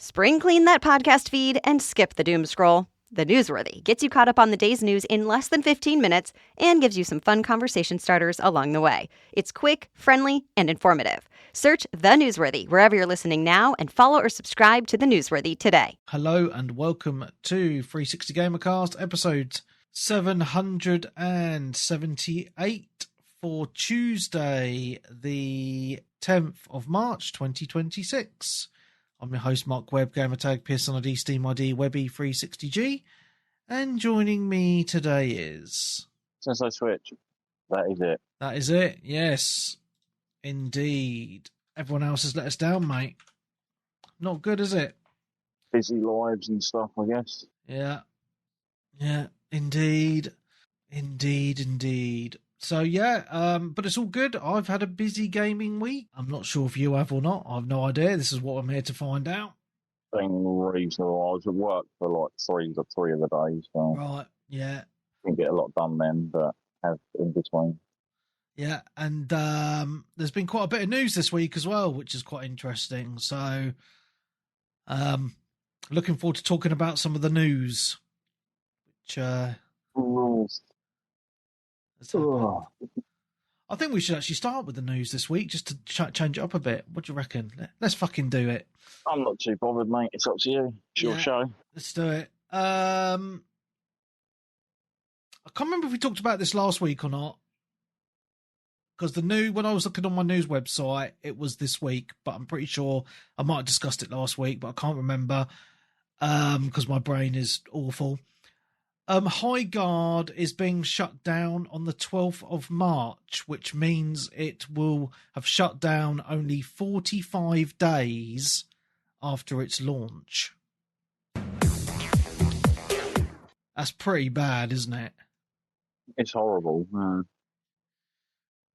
Spring clean that podcast feed and skip the doom scroll. The Newsworthy gets you caught up on the day's news in less than 15 minutes and gives you some fun conversation starters along the way. It's quick, friendly, and informative. Search The Newsworthy wherever you're listening now and follow or subscribe to The Newsworthy today. Hello and welcome to 360 Gamercast, episode 778 for Tuesday, the 10th of March, 2026. I'm your host, Mark Webb, gamertag Pearson ID, Steam ID, Webby 360G, and joining me today is... Since I switch, that is it. That is it, yes, indeed. Everyone else has let us down, mate. Not good, is it? Busy lives and stuff, I guess. Yeah, indeed. So yeah, but it's all good. I've had a busy gaming week. I'm not sure if you have or not. I've no idea. This is what I'm here to find out. Been reasonable. I was at work for like three of the days, so Right, yeah. Didn't get a lot done then, but have in between. Yeah, and there's been quite a bit of news this week as well, which is quite interesting. So, looking forward to talking about some of the news. Which, I think we should actually start with the news this week, just to change it up a bit. What do you reckon? Let's fucking do it. I'm not too bothered, mate. It's up to you. It's your show. Let's do it. I can't remember if we talked about this last week or not. Because when I was looking on my news website, it was this week, but I'm pretty sure I might have discussed it last week, but I can't remember because my brain is awful. Highguard is being shut down on the 12th of March, which means it will have shut down only 45 days after its launch. That's pretty bad, isn't it? It's horrible.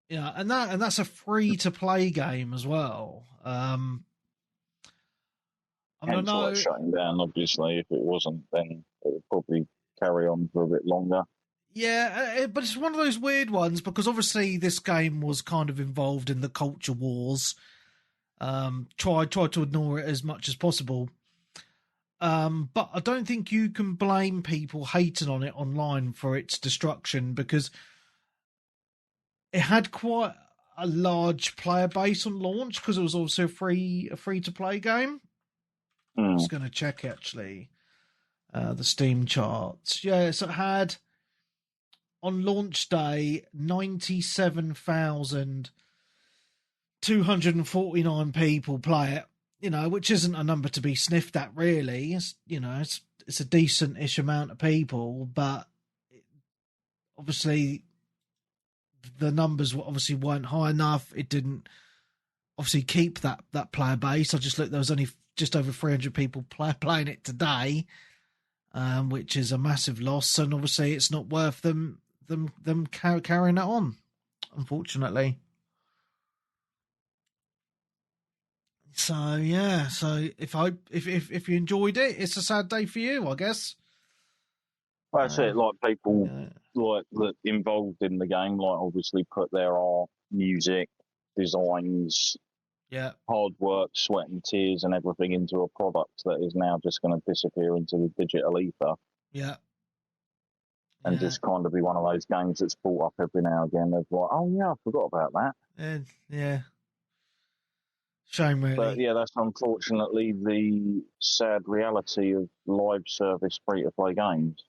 Yeah, and that's a free-to-play game as well. I don't know. It's shutting down, obviously. If it wasn't, then it would probably carry on for a bit longer. Yeah, but it's one of those weird ones because obviously this game was kind of involved in the culture wars. Tried to ignore it as much as possible. But I don't think you can blame people hating on it online for its destruction because it had quite a large player base on launch because it was also a free-to-play game. I'm just going to check, actually. The Steam charts. Yeah, so it had on launch day 97,249 people play it, which isn't a number to be sniffed at really. It's a decent-ish amount of people, but obviously the numbers weren't high enough. It didn't obviously keep that player base. I just looked, there was only just over 300 people playing it today. Which is a massive loss, and obviously it's not worth them carrying that on, unfortunately. So yeah, if you enjoyed it, it's a sad day for you, I guess. Well, that's it. Like people like that involved in the game, like obviously put their art, music, designs. Yeah, hard work, sweat and tears and everything into a product that is now just going to disappear into the digital ether. Yeah. And just kind of be one of those games that's brought up every now and again of like, oh yeah, I forgot about that. Yeah. Shame, really. But yeah, that's unfortunately the sad reality of live service free-to-play games.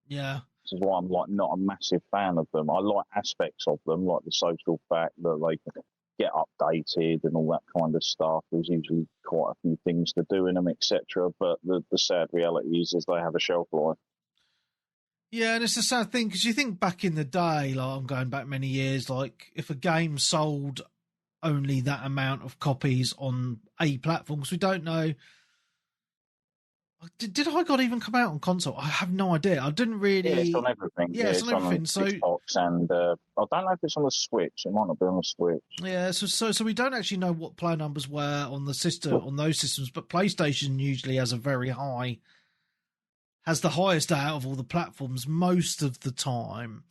Yeah. This is why I'm like not a massive fan of them. I like aspects of them, like the social fact that they can get updated and all that kind of stuff. There's usually quite a few things to do in them, etc. But the sad reality is they have a shelf life. Yeah, and it's a sad thing because you think back in the day, like I'm going back many years, like if a game sold only that amount of copies on a platform, because we don't know. Did Highguard even come out on console? I have no idea. I didn't really. Yeah, it's on everything. Yeah, it's on everything. So Xbox and I don't know if it's on the Switch. It might not be on the Switch. Yeah, so we don't actually know what player numbers were on the system on those systems, but PlayStation usually has the highest out of all the platforms most of the time.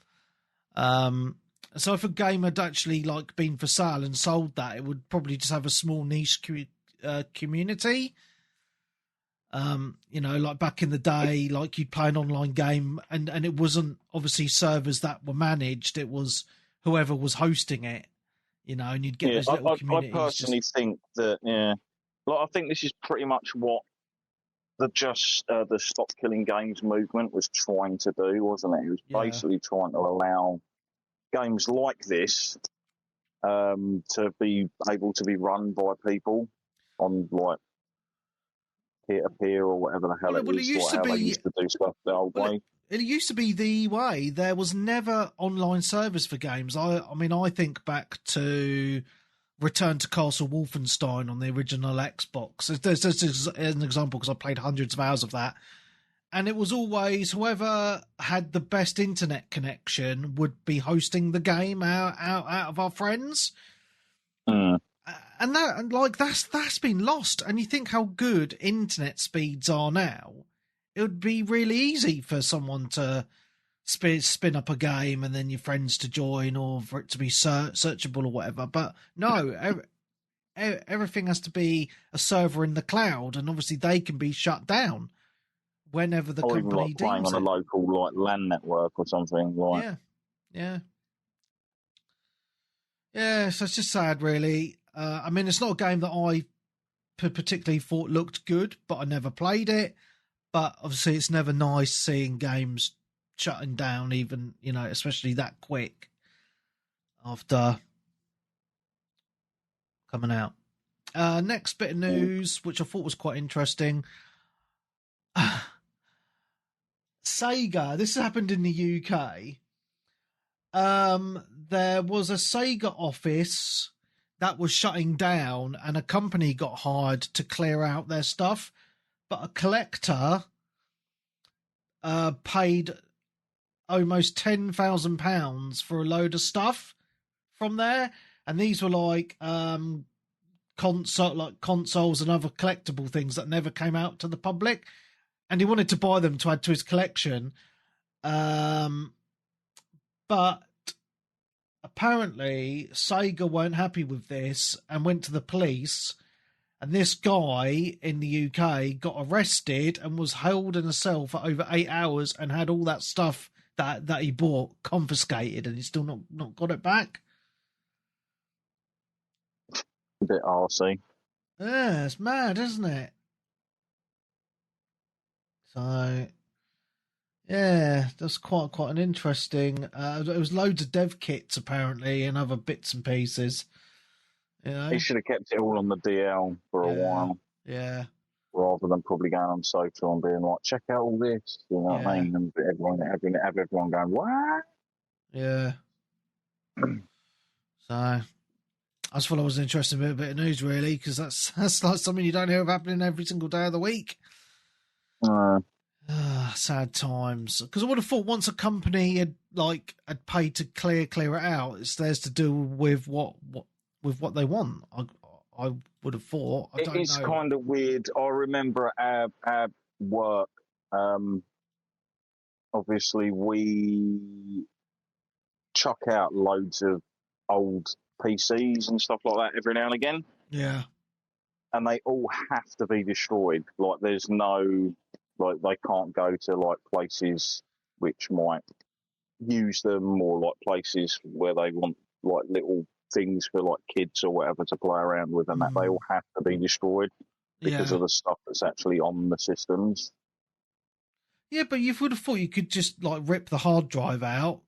So if a game had actually like been for sale and sold that, it would probably just have a small niche community. Like back in the day, like you'd play an online game and it wasn't obviously servers that were managed. It was whoever was hosting it, and you'd get those little communities. I personally think that, I think this is pretty much what the Stop Killing Games movement was trying to do, wasn't it? It was basically trying to allow games like this to be able to be run by people on like peer-to-peer or whatever the hell it is. They used to do stuff the old way. It used to be the way. There was never online servers for games. I think back to Return to Castle Wolfenstein on the original Xbox. There's an example because I played hundreds of hours of that. And it was always whoever had the best internet connection would be hosting the game out of our friends. And that's been lost. And you think how good internet speeds are now. It would be really easy for someone to spin up a game and then your friends to join, or for it to be searchable or whatever. But no, everything has to be a server in the cloud, and obviously they can be shut down whenever the company even like playing on a local like LAN network or something. Like yeah. So it's just sad, really. It's not a game that I particularly thought looked good, but I never played it. But obviously, it's never nice seeing games shutting down, even, especially that quick after coming out. Next bit of news, which I thought was quite interesting. Sega, this happened in the UK. There was a Sega office that was shutting down and a company got hired to clear out their stuff, but a collector paid almost £10,000 for a load of stuff from there, and these were like consoles and other collectible things that never came out to the public, and he wanted to buy them to add to his collection, but apparently Sega weren't happy with this and went to the police, and this guy in the UK got arrested and was held in a cell for over 8 hours and had all that stuff that he bought confiscated, and he's still not got it back. A bit arsey. Yeah, it's mad, isn't it? So, yeah, that's quite an interesting. It was loads of dev kits apparently and other bits and pieces. He should have kept it all on the DL for a while. Yeah. Rather than probably going on social and being like, check out all this. You know what I mean? And everyone going, what? Yeah. So, I just thought it was an interesting bit of news, really, because that's like something you don't hear of happening every single day of the week. Sad times. Because I would have thought once a company had paid to clear it out, it's theirs to do with what they want. I would have thought. It is kind of weird. I remember at our work, obviously we chuck out loads of old PCs and stuff like that every now and again. Yeah. And they all have to be destroyed. Like there's no, like they can't go to like places which might use them, or like places where they want like little things for like kids or whatever to play around with, and that they all have to be destroyed because of the stuff that's actually on the systems. Yeah, but you would have thought you could just like rip the hard drive out,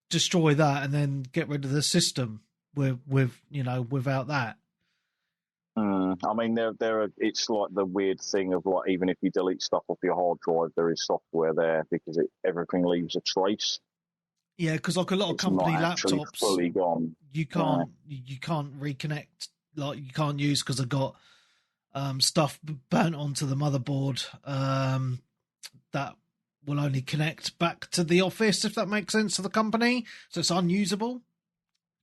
destroy that, and then get rid of the system with without that. I mean, it's like the weird thing of like, even if you delete stuff off your hard drive, there is software there because everything leaves a trace. Yeah, because like a lot of company laptops, fully gone. You can't reconnect, like you can't use because they've got stuff burnt onto the motherboard that will only connect back to the office, if that makes sense, to the company. So it's unusable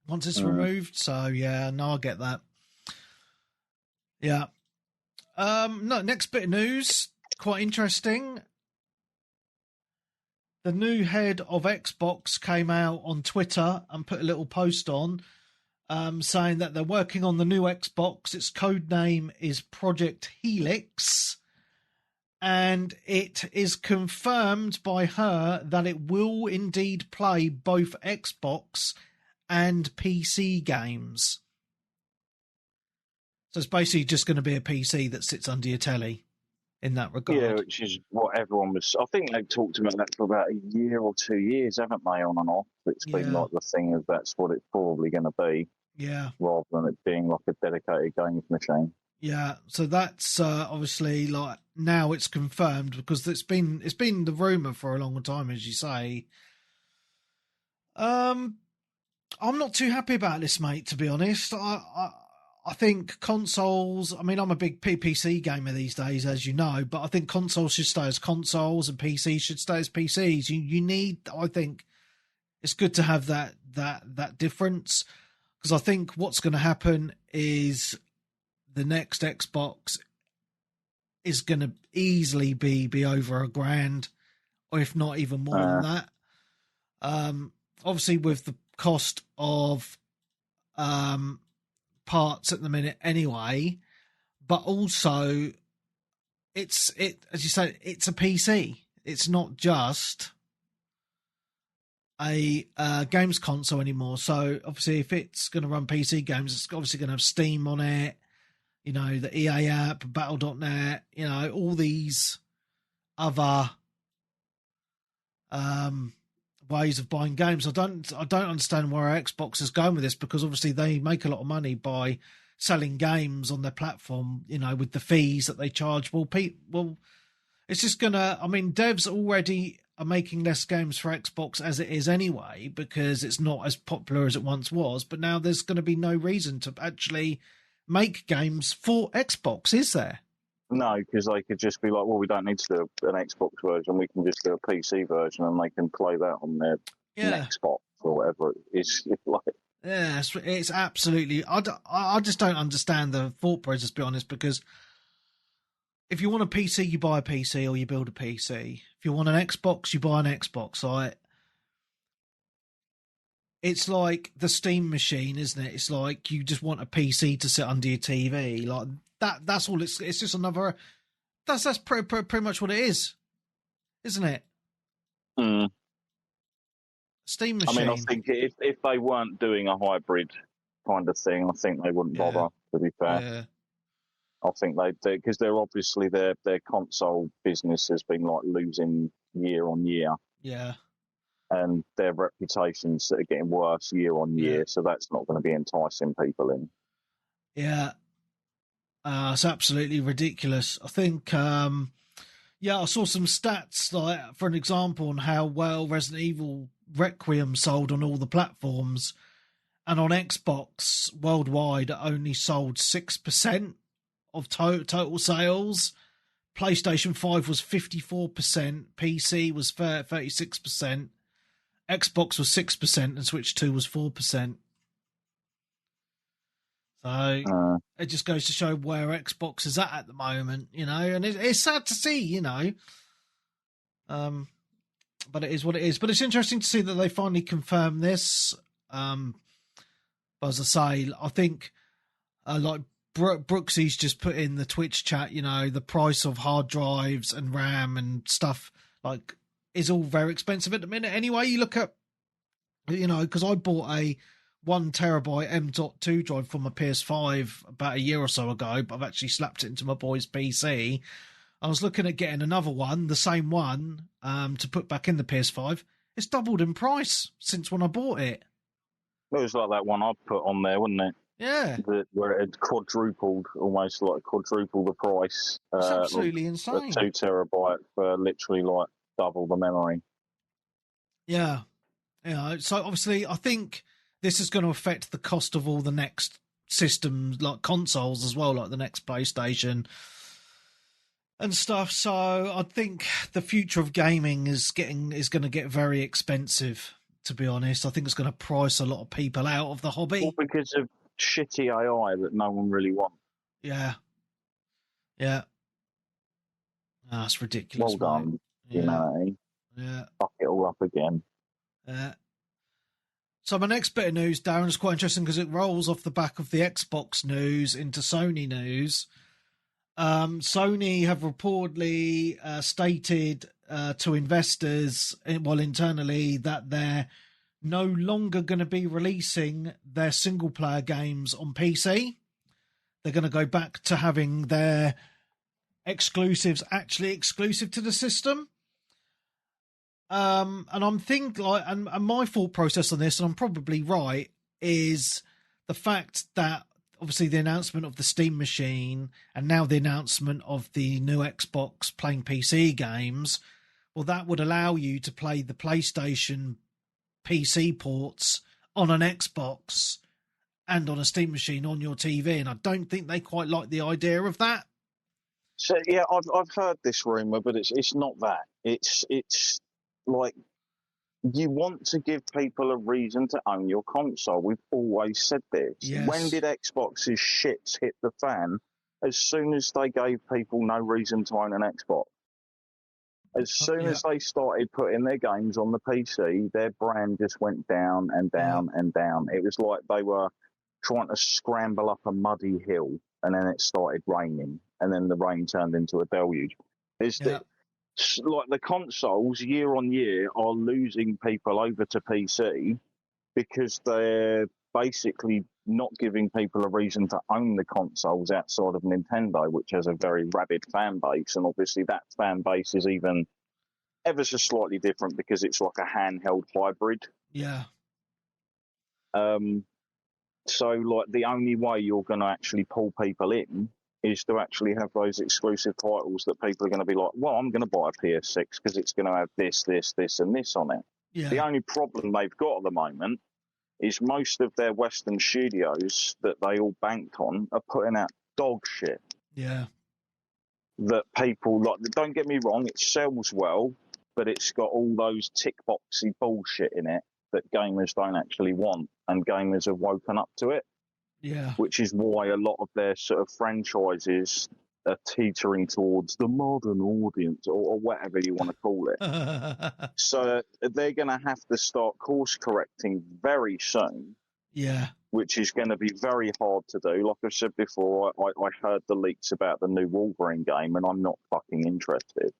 once it's removed. So yeah, no, I get that. Yeah. No, next bit of news, quite interesting. The new head of Xbox came out on Twitter and put a little post on saying that they're working on the new Xbox. Its code name is Project Helix. and it is confirmed by her that it will indeed play both Xbox and PC games. So it's basically just going to be a PC that sits under your telly in that regard. Yeah, which is what everyone was. I think they've talked about that for about a year or 2 years, haven't they, on and off? It's been like the thing of that's what it's probably going to be. Yeah. Rather than it being like a dedicated games machine. Yeah, so that's obviously like now it's confirmed because it's been the rumor for a long time, as you say. I'm not too happy about this, mate. To be honest, I think consoles. I mean, I'm a big PC gamer these days, as you know, but I think consoles should stay as consoles and PCs should stay as PCs. You need, I think, it's good to have that difference, because I think what's going to happen is the next Xbox is going to easily be over $1,000, or if not even more than that. Obviously, with the cost of parts at the minute, anyway, but also as you say, it's a PC. It's not just a games console anymore. So obviously, if it's going to run PC games, it's obviously going to have Steam on it. You know, the EA app, Battle.net, you know, all these other ways of buying games. I don't understand where Xbox is going with this, because obviously they make a lot of money by selling games on their platform, you know, with the fees that they charge. Well, it's just gonna, I mean, devs already are making less games for Xbox as it is anyway, because it's not as popular as it once was, but now there's going to be no reason to actually make games for Xbox, is there? No, because they could just be like, well, we don't need to do an Xbox version. We can just do a PC version, and they can play that on their Xbox or whatever it is. Like, yeah, it's absolutely. I just don't understand the thought process, to be honest, because if you want a PC, you buy a PC or you build a PC. If you want an Xbox, you buy an Xbox. It's like the Steam machine, isn't it? It's like you just want a PC to sit under your TV. Like that's all. It's just another. That's pretty much what it is, isn't it? Steam machine. I mean, I think if they weren't doing a hybrid kind of thing, I think they wouldn't bother. To be fair, yeah. I think they because they're obviously their console business has been like losing year on year. Yeah. And their reputations that are getting worse year on year, so that's not going to be enticing people in. Yeah, it's absolutely ridiculous. I think, I saw some stats, like for an example, on how well Resident Evil Requiem sold on all the platforms, and on Xbox worldwide, it only sold 6% of total sales. PlayStation 5 was 54%, PC was 36%. Xbox was 6% and Switch 2 was 4%. So it just goes to show where Xbox is at the moment, you know, and it's sad to see, you know. But it is what it is. But it's interesting to see that they finally confirmed this. But as I say, I think like Brooksy's just put in the Twitch chat, you know, the price of hard drives and RAM and stuff like is all very expensive at the minute. Anyway, you look at, you know, because I bought a 1 terabyte M.2 drive for my PS5 about a year or so ago, but I've actually slapped it into my boy's PC. I was looking at getting another one, the same one, to put back in the PS5. It's doubled in price since when I bought it. It was like that one I put on there, wasn't it? Yeah. Where it had quadrupled, almost like quadruple the price. It's absolutely insane. 2 terabyte for literally like double the memory. Yeah. Yeah. So obviously, I think this is going to affect the cost of all the next systems, like consoles as well, like the next PlayStation and stuff. So I think the future of gaming is going to get very expensive, to be honest. I think it's going to price a lot of people out of the hobby. Well, because of shitty AI that no one really wants. Yeah. Yeah. That's ridiculous. Well done, humanity. Yeah. Fuck it all up again. Yeah. So my next bit of news, Darren, is quite interesting because it rolls off the back of the Xbox news into Sony news. Sony have reportedly stated to investors, internally, that they're no longer going to be releasing their single-player games on PC. They're going to go back to having their exclusives actually exclusive to the system. And I'm thinking, and my thought process on this, and I'm probably right, is the fact that obviously the announcement of the Steam machine and now the announcement of the new Xbox playing PC games, well, that would allow you to play the PlayStation PC ports on an Xbox and on a Steam machine on your TV. And I don't think they quite like the idea of that. So yeah, I've heard this rumor, but it's not that. It's like, you want to give people a reason to own your console. We've always said this. Yes. When did Xbox's shits hit the fan? As soon as they gave people no reason to own an Xbox. As soon as they started putting their games on the PC, their brand just went down and down and down. It was like they were trying to scramble up a muddy hill, and then it started raining, and then the rain turned into a deluge. Like the consoles, year on year, are losing people over to PC because they're basically not giving people a reason to own the consoles outside of Nintendo, which has a very rabid fan base. And obviously that fan base is even ever so slightly different because it's like a handheld hybrid. Yeah. So like the only way you're going to actually pull people in is to actually have those exclusive titles that people are going to be like, well, I'm going to buy a PS6 because it's going to have this, this, this, and this on it. Yeah. The only problem they've got at the moment is most of their Western studios that they all banked on are putting out dog shit. Yeah. That people like. Don't get me wrong, it sells well, but it's got all those tick boxy bullshit in it that gamers don't actually want, and gamers have woken up to it. Yeah. Which is why a lot of their sort of franchises are teetering towards the modern audience, or whatever you want to call it. So they're going to have to start course correcting very soon. Yeah. Which is going to be very hard to do. Like I said before, I heard the leaks about the new Wolverine game, and I'm not fucking interested.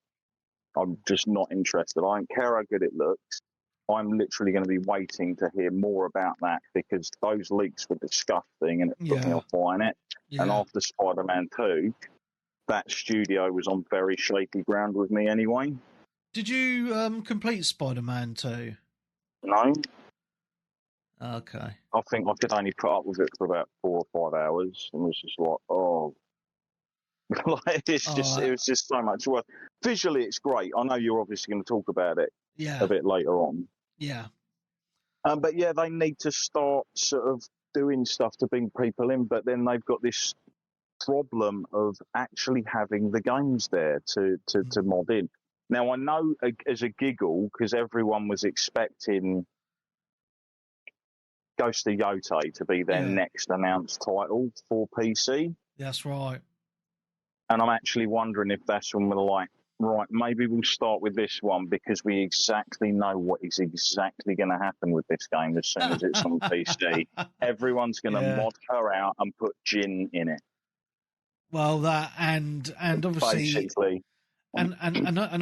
I'm just not interested. I don't care how good it looks. I'm literally going to be waiting to hear more about that because those leaks were disgusting and it put me off buying it. Yeah. And after Spider-Man 2, that studio was on very shaky ground with me anyway. Did you complete Spider-Man 2? No. Okay. I think I could only put up with it for about 4 or 5 hours and was just like, oh. Like, it was just so much work. Visually, it's great. I know you're obviously going to talk about it a bit later on. Yeah. But yeah, they need to start sort of doing stuff to bring people in, but then they've got this problem of actually having the games there to mod in. Now, I know as a giggle, because everyone was expecting Ghost of Yotei to be their next announced title for PC. That's right. And I'm actually wondering if that's when we're like, right, maybe we'll start with this one because we exactly know what is exactly going to happen with this game as soon as it's on PC. Everyone's going to mod her out and put Jin in it. Well, that and obviously, basically, and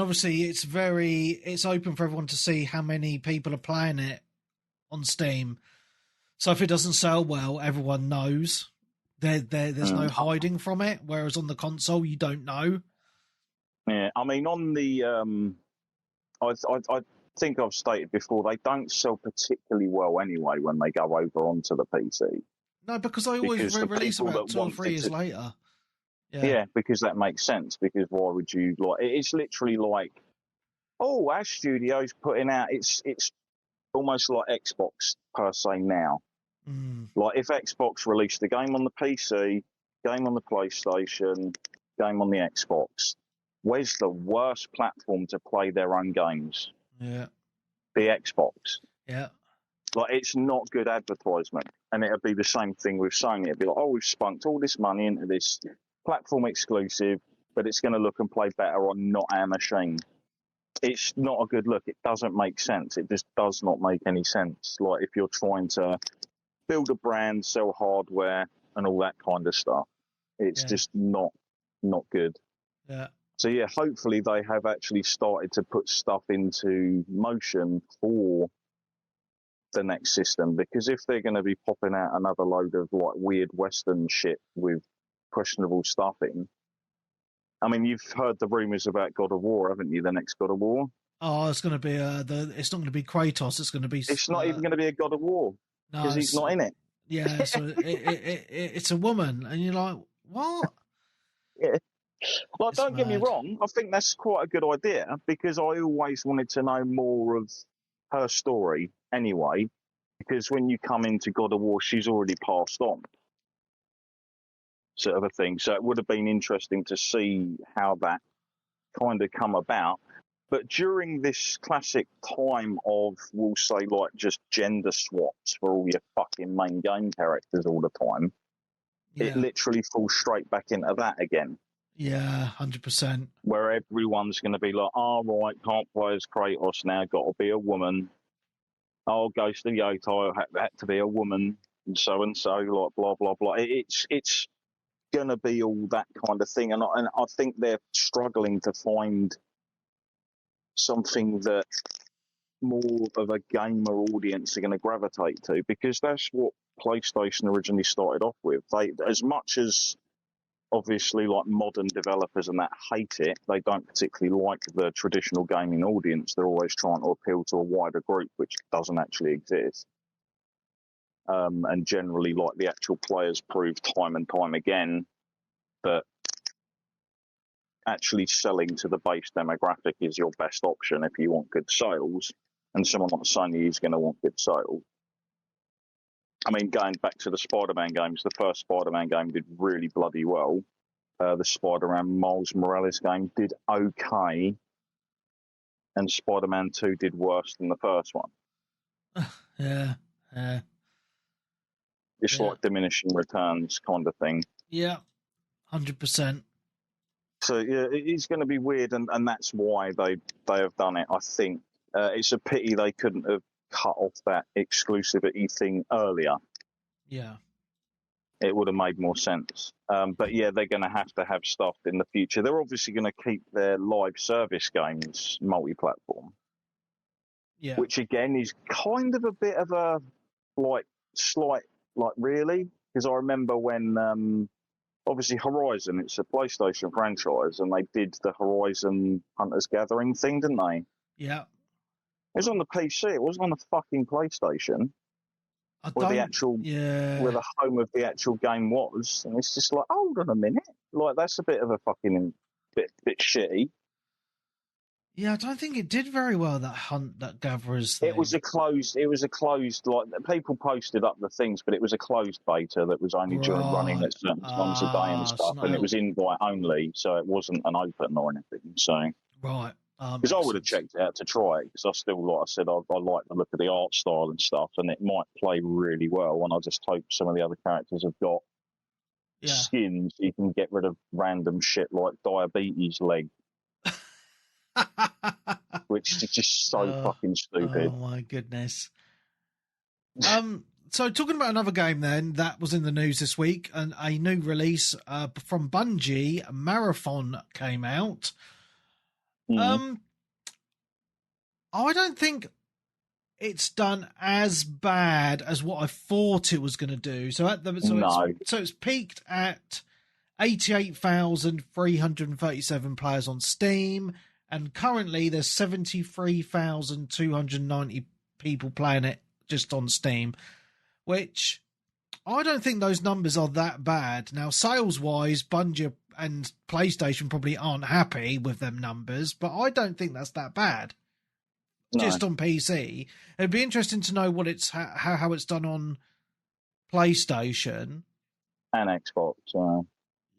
obviously, it's open for everyone to see how many people are playing it on Steam. So if it doesn't sell well, everyone knows. There's no hiding from it. Whereas on the console, you don't know. Yeah, I mean, on the, I think I've stated before, they don't sell particularly well anyway when they go over onto the PC. No, because they always re-release about 2 or 3 years later. Yeah, because that makes sense. Because why would you like? It's literally like, oh, our studio's putting out. It's almost like Xbox per se now. Like if Xbox released a game on the PC, game on the PlayStation, game on the Xbox. Where's the worst platform to play their own games? Yeah. The Xbox. Yeah. Like, it's not good advertisement. And it'd be the same thing with Sony. It'd be like, oh, we've spunked all this money into this platform exclusive, but it's going to look and play better on not our machine. It's not a good look. It doesn't make sense. It just does not make any sense. Like, if you're trying to build a brand, sell hardware, and all that kind of stuff, it's just not not good. Yeah. So yeah, hopefully they have actually started to put stuff into motion for the next system, because if they're going to be popping out another load of like weird Western shit with questionable stuffing, I mean, you've heard the rumours about God of War, haven't you? The next God of War. Oh, it's going to be it's not going to be Kratos. It's going to be. It's not even going to be a God of War because he's not in it. Yeah, so it's a woman, and you're like, what? Yeah. Well, It's don't get me mad. wrong. I think that's quite a good idea, because I always wanted to know more of her story anyway. Because when you come into God of War, she's already passed on, sort of a thing. So it would have been interesting to see how that kind of come about. But during this classic time of, we'll say, like just gender swaps for all your fucking main game characters all the time, it literally falls straight back into that again. Yeah, 100%. Where everyone's going to be like, oh, right, can't play as Kratos now, got to be a woman. Oh, Ghost of Yotai had to be a woman, and so, like, blah, blah, blah. It's going to be all that kind of thing. And I think they're struggling to find something that more of a gamer audience are going to gravitate to, because that's what PlayStation originally started off with. They, as much as obviously like modern developers and that hate it, they don't particularly like the traditional gaming audience. They're always trying to appeal to a wider group, which doesn't actually exist. And generally, like, the actual players prove time and time again that actually selling to the base demographic is your best option if you want good sales, and someone like Sony is going to want good sales. I mean, going back to the Spider-Man games, the first Spider-Man game did really bloody well. The Spider-Man Miles Morales game did okay, and Spider-Man 2 did worse than the first one. Yeah. It's like diminishing returns kind of thing. Yeah, 100%. So yeah, it is going to be weird, and that's why they have done it. I think it's a pity they couldn't have cut off that exclusivity thing earlier. Yeah. It would have made more sense. But yeah, they're going to have stuff in the future. They're obviously going to keep their live service games multi-platform. Yeah. Which again is kind of a bit of a slight really, because I remember when obviously Horizon, it's a PlayStation franchise, and they did the Horizon Hunters Gathering thing, didn't they? Yeah. It was on the PC. It wasn't on the fucking PlayStation. Where the home of the actual game was, and it's just like, hold on a minute, like that's a bit of a fucking bit shitty. Yeah, I don't think it did very well, that Gatherers thing. It was a closed, like, people posted up the things, but it was a closed beta that was only running at certain times a day and stuff, and it was invite only, so it wasn't an open or anything. So right, because I would have checked it out to try it, because I still, like I said, I like the look of the art style and stuff, and it might play really well. And I just hope some of the other characters have got skins so you can get rid of random shit like Diabetes Leg. Which is just so fucking stupid. Oh my goodness. So talking about another game then that was in the news this week, and a new release from Bungie, Marathon, came out. I don't think it's done as bad as what I thought it was going to do. So it's peaked at 88,337 players on Steam. And currently there's 73,290 people playing it just on Steam, which I don't think those numbers are that bad. Now, sales-wise, Bungie and PlayStation probably aren't happy with them numbers, but I don't think that's that bad. No. Just on PC. It'd be interesting to know what it's how it's done on PlayStation and Xbox.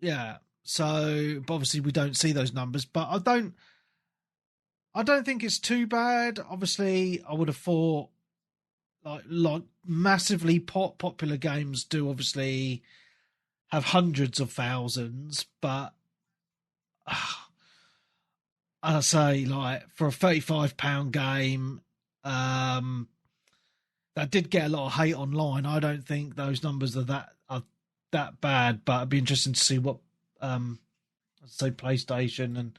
Yeah. So, but obviously, we don't see those numbers, but I don't think it's too bad. Obviously, I would have thought like massively popular games do obviously have hundreds of thousands, but I say, like, for a £35 game, that did get a lot of hate online. I don't think those numbers are that bad, but it'd be interesting to see what say PlayStation and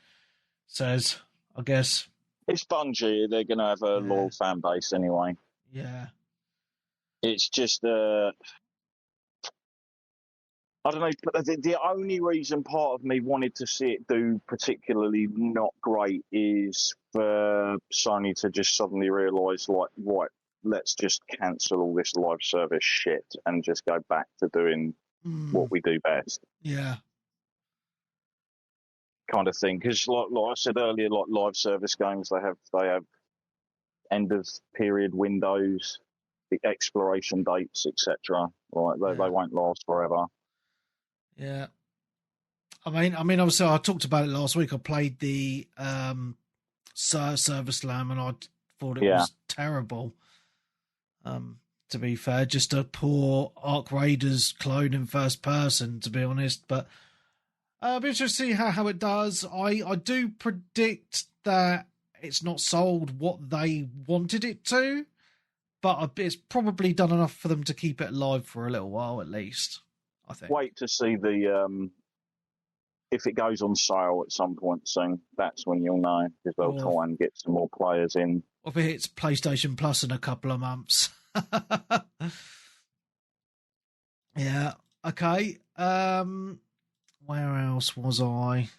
says, I guess. It's Bungie. They're going to have a loyal fan base anyway. Yeah. It's just, I don't know, but the only reason part of me wanted to see it do particularly not great is for Sony to just suddenly realise, like, right, let's just cancel all this live service shit and just go back to doing what we do best. Yeah. Kind of thing. Because, like I said earlier, like live service games, they have end of period windows, the expiration dates, etc. Right, they won't last forever. Yeah. I mean, obviously, I talked about it last week. I played the Server Slam, and I thought it was terrible. To be fair, just a poor Ark Raiders clone in first person, to be honest. But I'll be interested to see how it does. I do predict that it's not sold what they wanted it to, but it's probably done enough for them to keep it alive for a little while at least, I think. Wait to see the if it goes on sale at some point soon. That's when you'll know, because they'll try and get some more players in. Or if it hits PlayStation Plus in a couple of months. Yeah. Okay. Where else was I?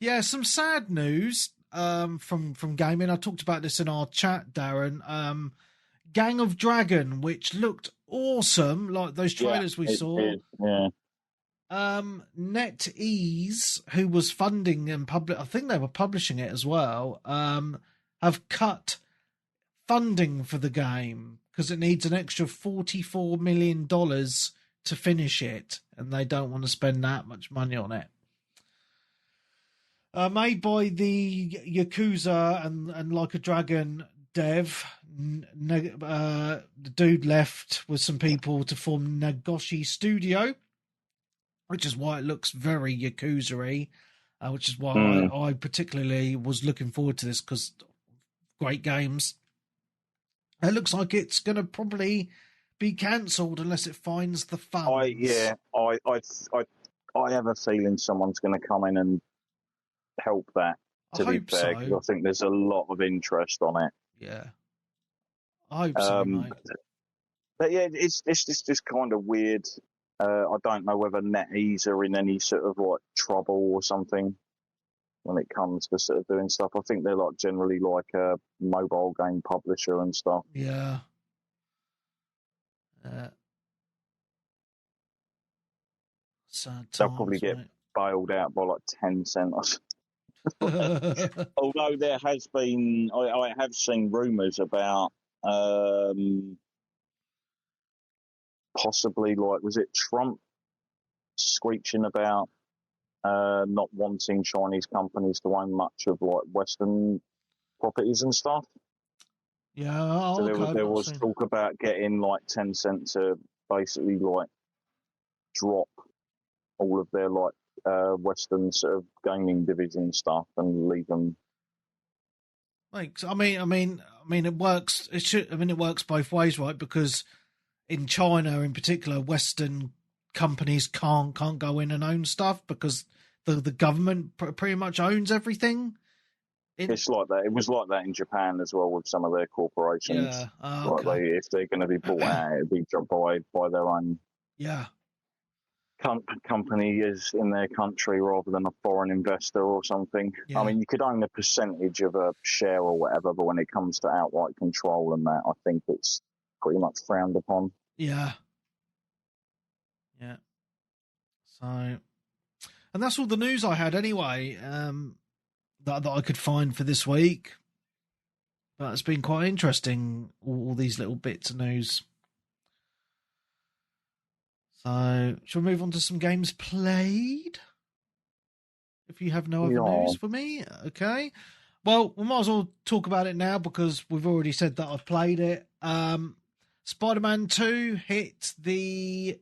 Yeah, some sad news from gaming. I talked about this in our chat, Darren. Gang of Dragon, which looked awesome, like those trailers we saw. Yeah. NetEase, who was funding and I think they were publishing it as well, have cut funding for the game because it needs an extra $44 million to finish it, and they don't want to spend that much money on it. Made by the Yakuza and Like a Dragon dev, the dude left with some people to form Nagoshi Studio, which is why it looks very Yakuza-y, which is why I particularly was looking forward to this, because great games. It looks like it's going to probably be cancelled unless it finds the funds. I have a feeling someone's going to come in and help that, to be fair, because I think there's a lot of interest on it. Yeah. I hope so, mate. But yeah, it's just kind of weird. I don't know whether NetEase are in any sort of like trouble or something when it comes to sort of doing stuff. I think they're like generally like a mobile game publisher and stuff. Yeah. Sad times, they'll probably get bailed out by like Tencent. Although there has been, I have seen rumours about possibly, like, was it Trump screeching about not wanting Chinese companies to own much of like Western properties and stuff? Yeah, so there was talk about getting like Tencent to basically like drop all of their like Western sort of gaming division stuff and leave them. Like, I mean, it works. It works both ways, right? Because in China, in particular, Western companies can't go in and own stuff because the government pretty much owns everything. It's like that. It was like that in Japan as well with some of their corporations. Yeah, okay. If they're going to be bought out, it'd be by their own. Yeah. Company is in their country rather than a foreign investor or something. Yeah. I mean, you could own a percentage of a share or whatever, but when it comes to outright control and that, I think it's pretty much frowned upon. Yeah. Yeah. So, and that's all the news I had anyway, that I could find for this week. But it's been quite interesting, all these little bits of news. So, shall we move on to some games played? If you have no other news for me, okay. Well, we might as well talk about it now because we've already said that I've played it. Spiderman 2 hit the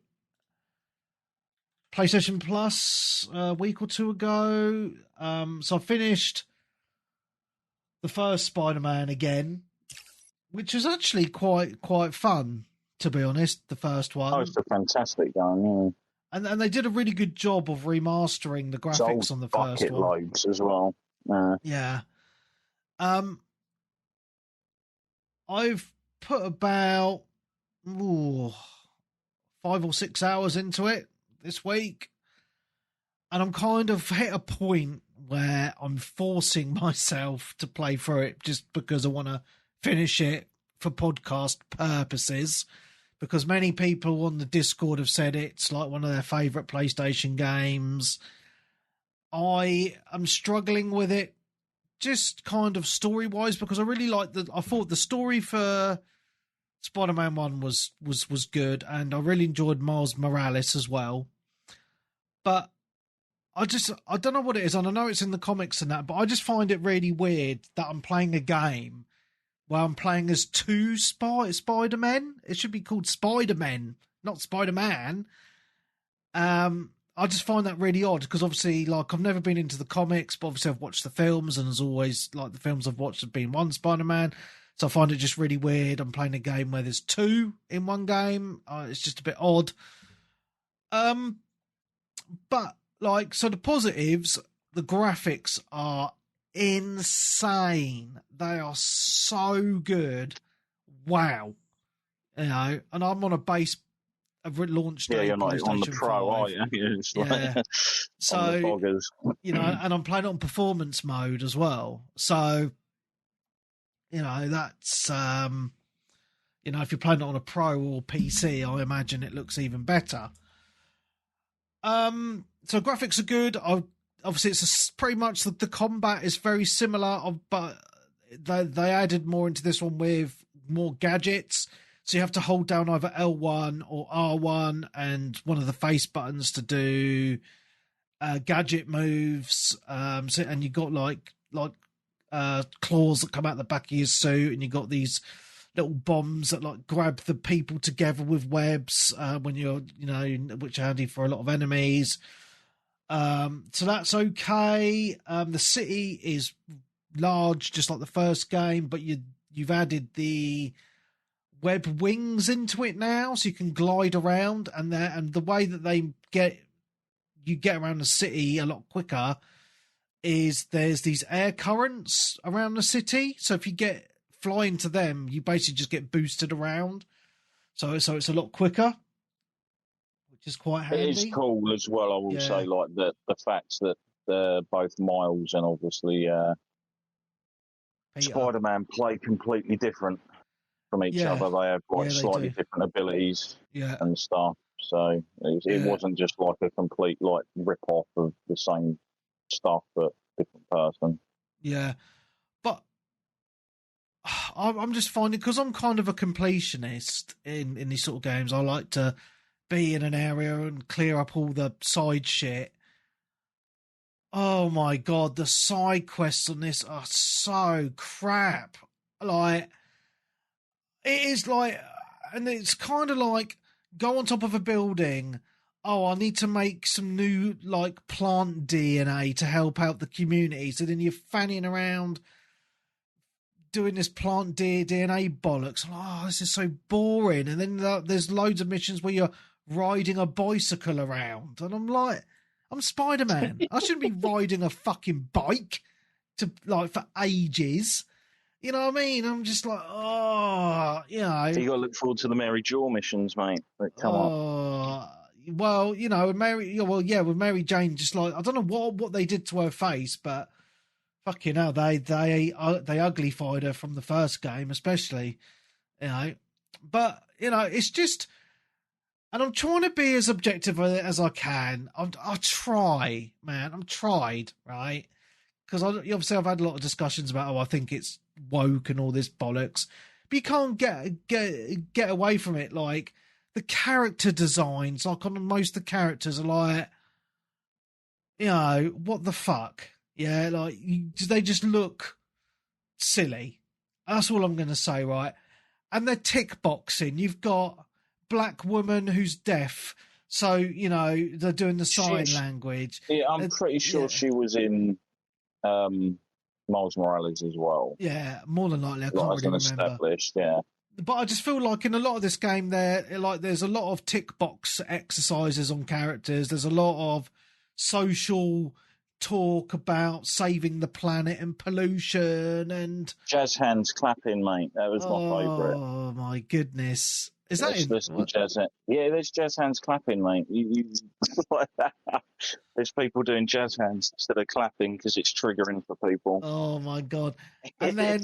PlayStation Plus a week or two ago. So I finished the first Spider-Man again, which is actually quite fun, to be honest, the first one. Oh, it's a fantastic game, And they did a really good job of remastering the graphics on the first bucket one. loads as well. Yeah. I've put about 5 or 6 hours into it this week, and I'm kind of hit a point where I'm forcing myself to play through it just because I want to finish it for podcast purposes, because many people on the Discord have said it's like one of their favourite PlayStation games. I am struggling with it just kind of story-wise, because I really like I thought the story for Spider-Man 1 was good, and I really enjoyed Miles Morales as well. But I don't know what it is, and I know it's in the comics and that, but I just find it really weird that I'm playing a game where I'm playing as two Spider-Men. It should be called Spider-Men, not Spider-Man. I just find that really odd, because obviously, like, I've never been into the comics, but obviously I've watched the films, and as always, like, the films I've watched have been one Spider-Man. So I find it just really weird. I'm playing a game where there's two in one game. It's just a bit odd. But like, so the positives, the graphics are insane. They are so good. Wow. You know, and I'm on a base of launch day. Yeah, you're not on the PlayStation Pro, 5. are you? It's Yeah. like So, on the boggers. you know, and I'm playing it on performance mode as well. So, you know, that's, you know, if you're playing it on a Pro or PC, I imagine it looks even better. So graphics are good. Obviously, it's pretty much the combat is very similar, but they added more into this one with more gadgets. So you have to hold down either L1 or R1 and one of the face buttons to do gadget moves. And you got like claws that come out the back of your suit, and you got these little bombs that like grab the people together with webs when you're, you know, which are handy for a lot of enemies. So that's okay. The city is large, just like the first game, but you've added the web wings into it now, so you can glide around, and the way that you get around the city a lot quicker is there's these air currents around the city. So if you get fly into them, you basically just get boosted around. So it's a lot quicker, which is quite handy. It is cool as well, I will say, like the fact that both Miles and obviously Spider-Man play completely different from each other. They have like slightly different abilities and stuff. So it wasn't just like a complete like rip-off of the same stuff, but different person. Yeah. But I'm just finding, because I'm kind of a completionist in these sort of games, I like to be in an area and clear up all the side shit. Oh my god, the side quests on this are so crap. Like, it is like, and it's kind of like, go on top of a building. Oh, I need to make some new, like, plant DNA to help out the community. So then you're fanning around doing this plant DNA bollocks. Oh, this is so boring. And then there's loads of missions where you're riding a bicycle around. And I'm like, I'm Spider-Man. I shouldn't be riding a fucking bike for ages. You know what I mean? I'm just like, oh, you know. You got to look forward to the Mary Jo missions, mate. Come on. Well, you know, with Mary Jane, just like, I don't know what they did to her face, but fucking hell, they uglified her from the first game, especially, you know. But, you know, it's just, and I'm trying to be as objective as I can. I try, man. I'm tried, right? Because obviously I've had a lot of discussions about, I think it's woke and all this bollocks, but you can't get away from it. Like, the character designs, like on most of the characters, are like, you know, what the fuck? Yeah, like, they just look silly. That's all I'm going to say, right? And they're tick boxing. You've got black woman who's deaf, so, you know, they're doing the sign language. Yeah, I'm pretty sure she was in Miles Morales as well. Yeah, more than likely. I can't really remember. Established, yeah. but I just feel like in a lot of this game, there's a lot of tick box exercises on characters. There's a lot of social talk about saving the planet and pollution and jazz hands clapping, mate. That was my favourite. oh my goodness, is that Let's in? listen to jazz hands. Yeah, there's jazz hands clapping, mate. There's people doing jazz hands instead of clapping because it's triggering for people. Oh my god! And then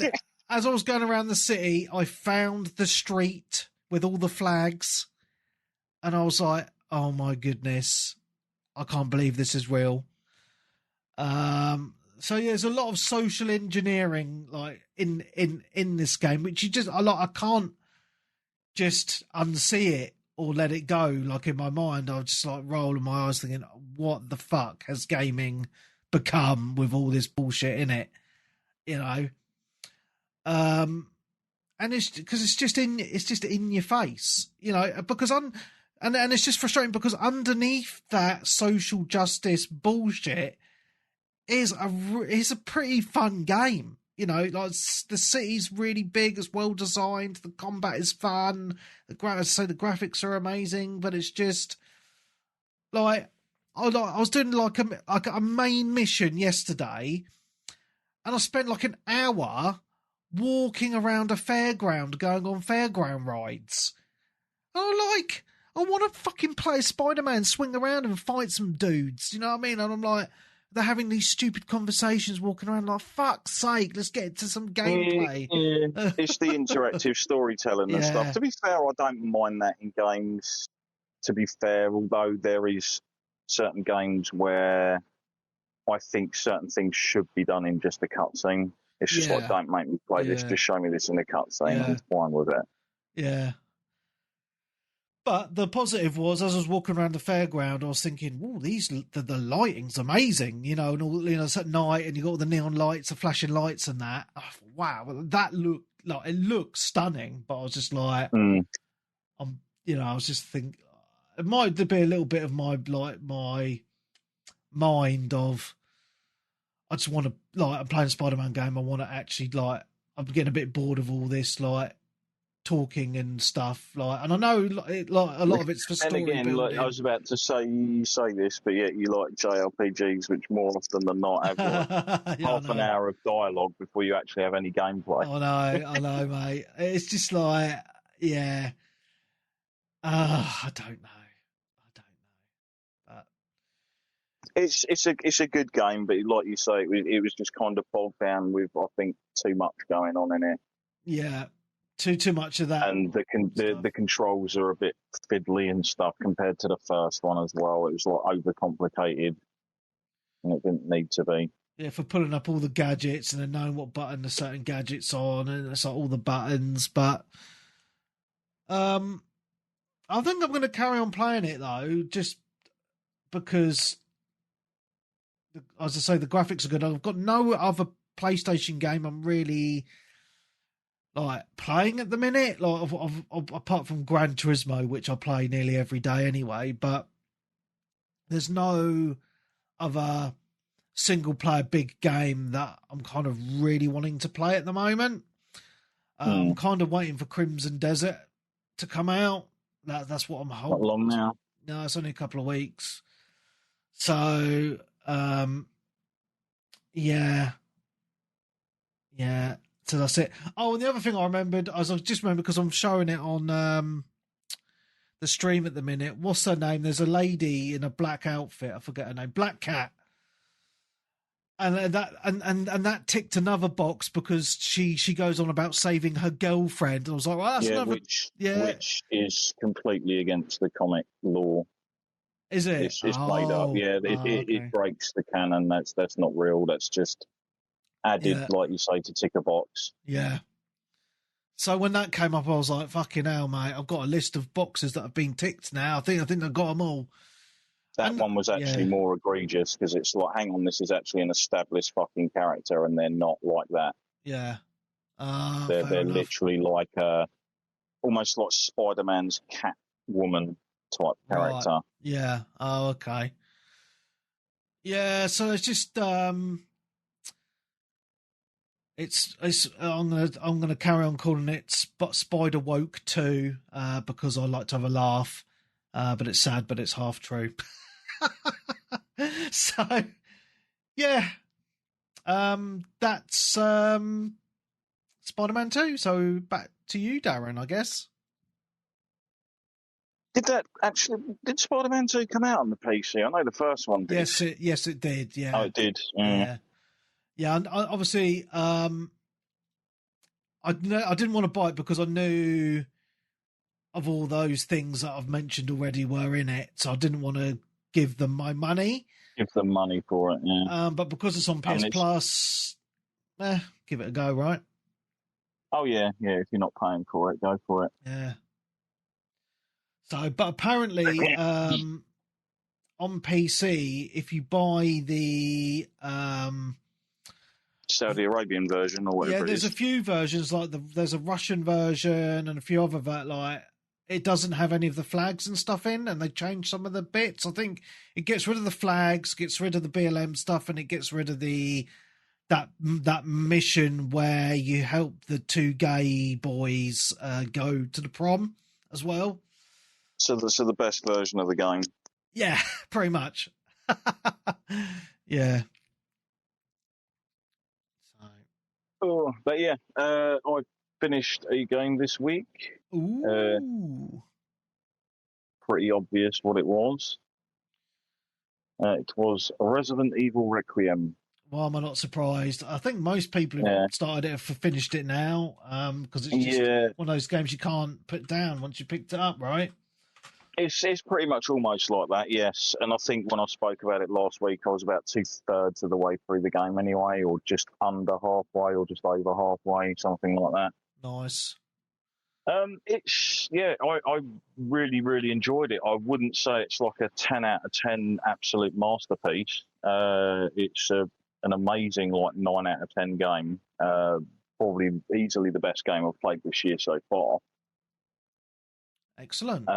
as I was going around the city, I found the street with all the flags, and I was like, "Oh my goodness, I can't believe this is real." So yeah, there's a lot of social engineering like in this game, which I can't just unsee it or let it go. Like in my mind, I was just like rolling my eyes, thinking, "What the fuck has gaming become with all this bullshit in it?" You know. And it's because it's just in your face, you know, because and it's just frustrating because underneath that social justice bullshit is a pretty fun game, you know, like the city's really big, it's well designed, the combat is fun, the graphics are amazing, but it's just like I was doing like a main mission yesterday, and I spent like an hour walking around a fairground, going on fairground rides. And I want to fucking play Spiderman, swing around and fight some dudes. You know what I mean? And I'm like, they're having these stupid conversations, walking around like, fuck's sake, let's get to some gameplay. Yeah. It's the interactive storytelling and stuff. To be fair, I don't mind that in games. To be fair, although there is certain games where I think certain things should be done in just a cutscene. It's just like, don't make me play this, just show me this in the cutscene. I'm fine with it. Yeah. But the positive was, as I was walking around the fairground, I was thinking, "Oh, the lighting's amazing," you know, and all, you know, it's at night, and you got all the neon lights, the flashing lights, and that. Oh, wow, that it looks stunning. But I was just like, I was just thinking, it might be a little bit of my mind of, I just want to, like, I'm playing a Spider-Man game. I want to actually, like, I'm getting a bit bored of all this, like, talking and stuff, like, and I know like a lot of it's for story and again, building. like, I was about to say this, but yet you like JRPGs, which more often than not have like half an hour of dialogue before you actually have any gameplay. I know, mate. It's just like, yeah. I don't know. But it's a good game, but like you say, it was just kind of bogged down with, I think, too much going on in it. Yeah. Too much of that, and the controls are a bit fiddly and stuff compared to the first one as well. It was like overcomplicated, and it didn't need to be. Yeah, for pulling up all the gadgets and then knowing what button a certain gadget's on, and it's like all the buttons. But I think I'm going to carry on playing it though, just because, as I say, the graphics are good. I've got no other PlayStation game I'm really like playing at the minute, like apart from Gran Turismo, which I play nearly every day anyway. But there's no other single player big game that I'm kind of really wanting to play at the moment. I'm kind of waiting for Crimson Desert to come out. That's what I'm hoping. Not long now. No, it's only a couple of weeks. So yeah. So that's it. Oh, and the other thing I remembered, I just remembered because I'm showing it on the stream at the minute. What's her name? There's a lady in a black outfit. I forget her name. Black Cat. And that ticked another box because she goes on about saving her girlfriend. And I was like, well, that's another... which is completely against the comic law. Is it? It's made up. Yeah, it breaks the canon. That's not real. That's just added, like you say, to tick a box. Yeah. So when that came up, I was like, fucking hell, mate. I've got a list of boxes that have been ticked now. I think I've got them all. That one was actually more egregious because it's like, hang on, this is actually an established fucking character, and they're not like that. Yeah. They're literally like almost like Spider-Man's Catwoman type character. Right. Yeah. Oh, okay. Yeah. So it's just It's I'm gonna carry on calling it Spider Woke 2 because I like to have a laugh, but it's sad, but it's half true. So yeah, that's Spider-Man 2. So back to you, Darren, I guess. Did Spider-Man 2 come out on the PC? I know the first one did. Yes, it did. Yeah. Oh, it did. Yeah. And obviously, I didn't want to buy it because I knew of all those things that I've mentioned already were in it, so I didn't want to give them my money. Give them money for it, yeah. But because it's on PS Plus, give it a go, right? Oh yeah. If you're not paying for it, go for it. Yeah. So, but apparently, on PC, if you buy the Saudi Arabian version or whatever, there's a few versions. Like there's a Russian version and a few other like it doesn't have any of the flags and stuff in, and they changed some of the bits. I think it gets rid of the flags, gets rid of the BLM stuff, and it gets rid of that mission where you help the two gay boys go to the prom as well. So the best version of the game. Yeah, pretty much. Yeah. Oh, but yeah, I finished a game this week. Ooh. Pretty obvious what it was. It was Resident Evil Requiem. Why am I not surprised? I think most people who started it have finished it now, because it's just one of those games you can't put down once you picked it up, right? It's pretty much almost like that, yes. And I think when I spoke about it last week, I was about 2/3 of the way through the game anyway, or just under halfway, or just over halfway, something like that. Nice. I really, really enjoyed it. I wouldn't say it's like a 10 out of 10 absolute masterpiece. It's an amazing 9 out of 10 game. Probably easily the best game I've played this year so far. Excellent.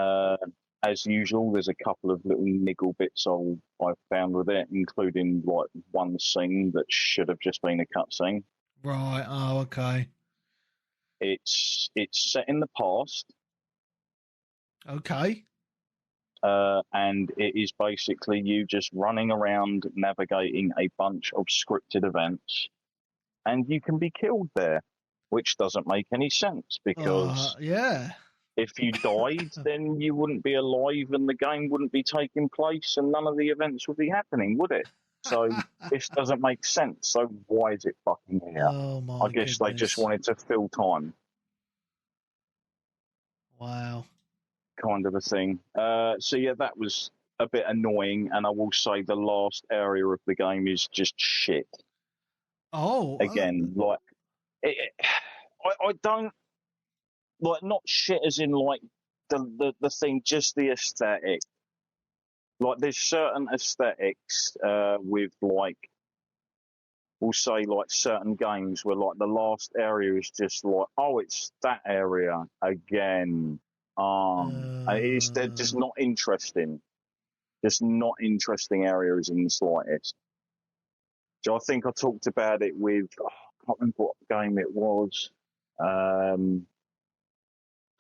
As usual, there's a couple of little niggle bits I've found with it, including like one scene that should have just been a cutscene. Right. Oh, okay. It's set in the past. Okay. And it is basically you just running around navigating a bunch of scripted events, and you can be killed there, which doesn't make any sense because if you died, then you wouldn't be alive and the game wouldn't be taking place and none of the events would be happening, would it? So this doesn't make sense. So why is it fucking here? Oh, I guess they just wanted to fill time. Wow. Kind of a thing. So yeah, that was a bit annoying, and I will say the last area of the game is just shit. Oh. Again, I don't like, not shit as in like the thing, just the aesthetic. Like there's certain aesthetics with like, we'll say like certain games where like the last area is just like, oh, it's that area again. They're just not interesting. Just not interesting areas in the slightest. So I think I talked about it with, I can't remember what game it was.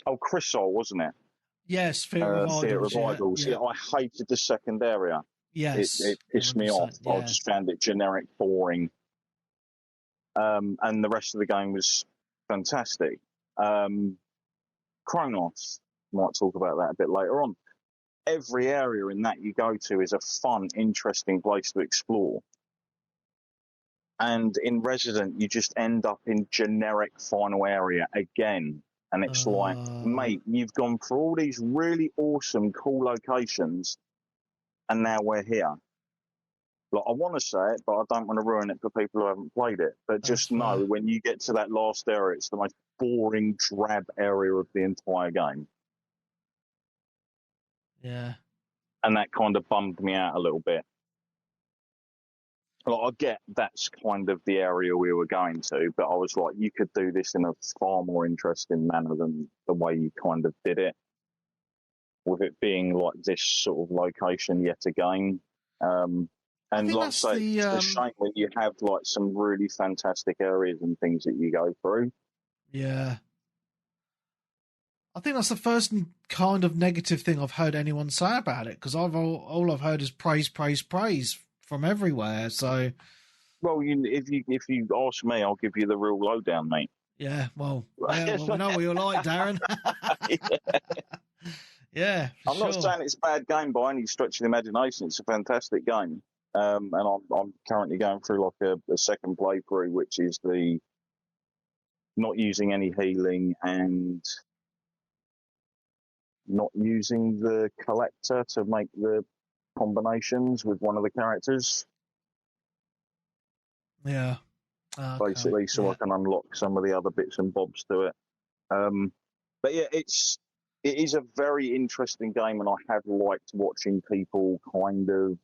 Chrysol, wasn't it? Yes, Theatre of Idols. Yeah, I hated the second area. Yes. It pissed me off. Yeah. I just found it generic, boring. And the rest of the game was fantastic. Cronos, might talk about that a bit later on. Every area in that you go to is a fun, interesting place to explore. And in Resident, you just end up in generic final area again. And it's like, mate, you've gone through all these really awesome, cool locations, and now we're here. Like, I want to say it, but I don't want to ruin it for people who haven't played it. But just know, when you get to that last area, it's the most boring, drab area of the entire game. Yeah. And that kind of bummed me out a little bit. Like, I get that's kind of the area we were going to, but I was like, you could do this in a far more interesting manner than the way you kind of did it. With it being like this sort of location yet again. And think like I that's say, the it's a shame when you have like some really fantastic areas and things that you go through. yeah. I think that's the first kind of negative thing I've heard anyone say about it, because all I've heard is praise, praise, praise from everywhere. So, Well, if you ask me, I'll give you the real lowdown, mate. yeah, well, we know what you're like, Darren. Yeah, for I'm not sure. saying it's a bad game by any stretch of the imagination. It's a fantastic game, and I'm currently going through like a second playthrough, which is the not using any healing and not using the collector to make the combinations with one of the characters, Yeah. Okay. basically, so Yeah. I can unlock some of the other bits and bobs to it. But yeah, it is a very interesting game, and I have liked watching people kind of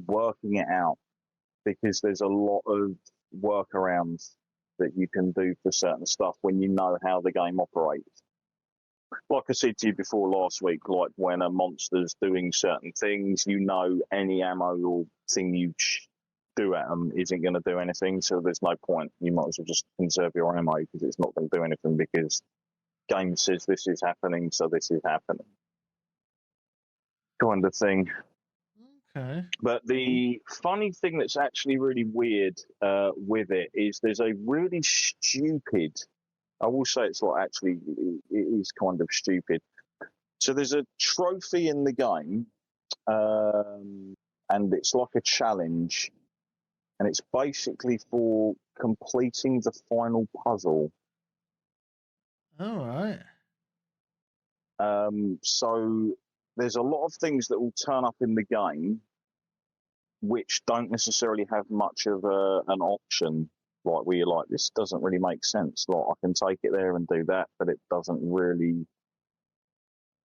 working it out, because there's a lot of workarounds that you can do for certain stuff when you know how the game operates. Like I said to you before last week, like when a monster's doing certain things, you know any ammo or thing you do at them isn't going to do anything, so there's no point. You might as well just conserve your ammo because it's not going to do anything, because game says this is happening, so this is happening. Kind of thing. Okay. But the funny thing that's actually really weird with it is there's a really stupid, I will say it's like actually, it is kind of stupid. So there's a trophy in the game, and it's like a challenge, and it's basically for completing the final puzzle. All right. So there's a lot of things that will turn up in the game which don't necessarily have much of an option, like where you're like, this doesn't really make sense. Like, I can take it there and do that, but it doesn't really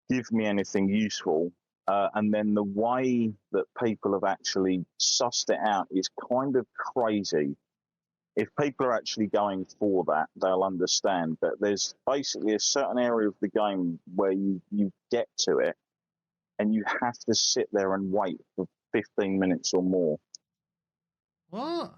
give me anything useful. And then the way that people have actually sussed it out is kind of crazy. If people are actually going for that, they'll understand that there's basically a certain area of the game where you get to it and you have to sit there and wait for 15 minutes or more. What?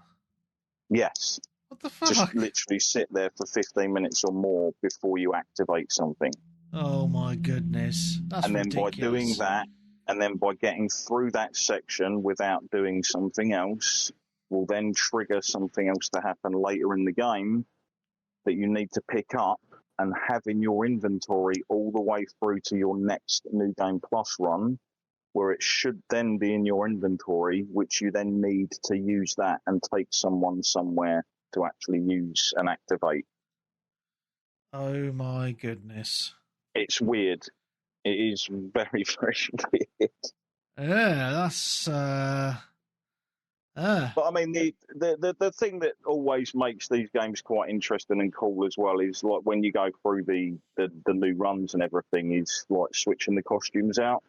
Yes. What the fuck? Just literally sit there for 15 minutes or more before you activate something. Oh my goodness. That's and then ridiculous. by doing that, and then by getting through that section without doing something else, will then trigger something else to happen later in the game that you need to pick up and have in your inventory all the way through to your next New Game Plus run, where it should then be in your inventory, which you then need to use that and take someone somewhere to actually use and activate. Oh my goodness. It's weird. It is very, very weird. Yeah, that's But I mean, the thing that always makes these games quite interesting and cool as well is like when you go through the new runs and everything, is like switching the costumes out.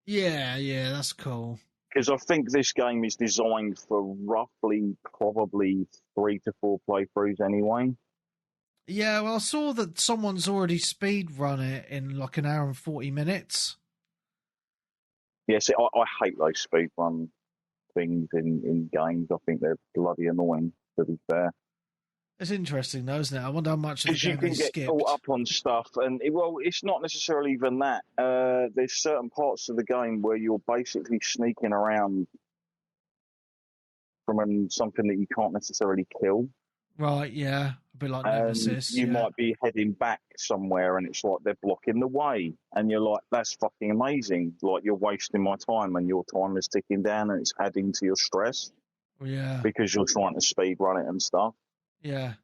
yeah, that's cool. Because I think this game is designed for roughly probably 3 to 4 playthroughs anyway. Yeah, well, I saw that someone's already speed run it in like an hour and 40 minutes. Yes, I hate those speed run things in games. I think they're bloody annoying, to be fair. It's interesting though, isn't it? I wonder how much of the Because you game can they get skipped. caught up on stuff, and well, it's not necessarily even that. There's certain parts of the game where you're basically sneaking around from something that you can't necessarily kill. Right, yeah. A bit like Nemesis. You Yeah. might be heading back somewhere, and it's like they're blocking the way, and you're like, "That's fucking amazing!" Like, you're wasting my time, and your time is ticking down, and it's adding to your stress Yeah. because you're trying to speed run it and stuff. Yeah.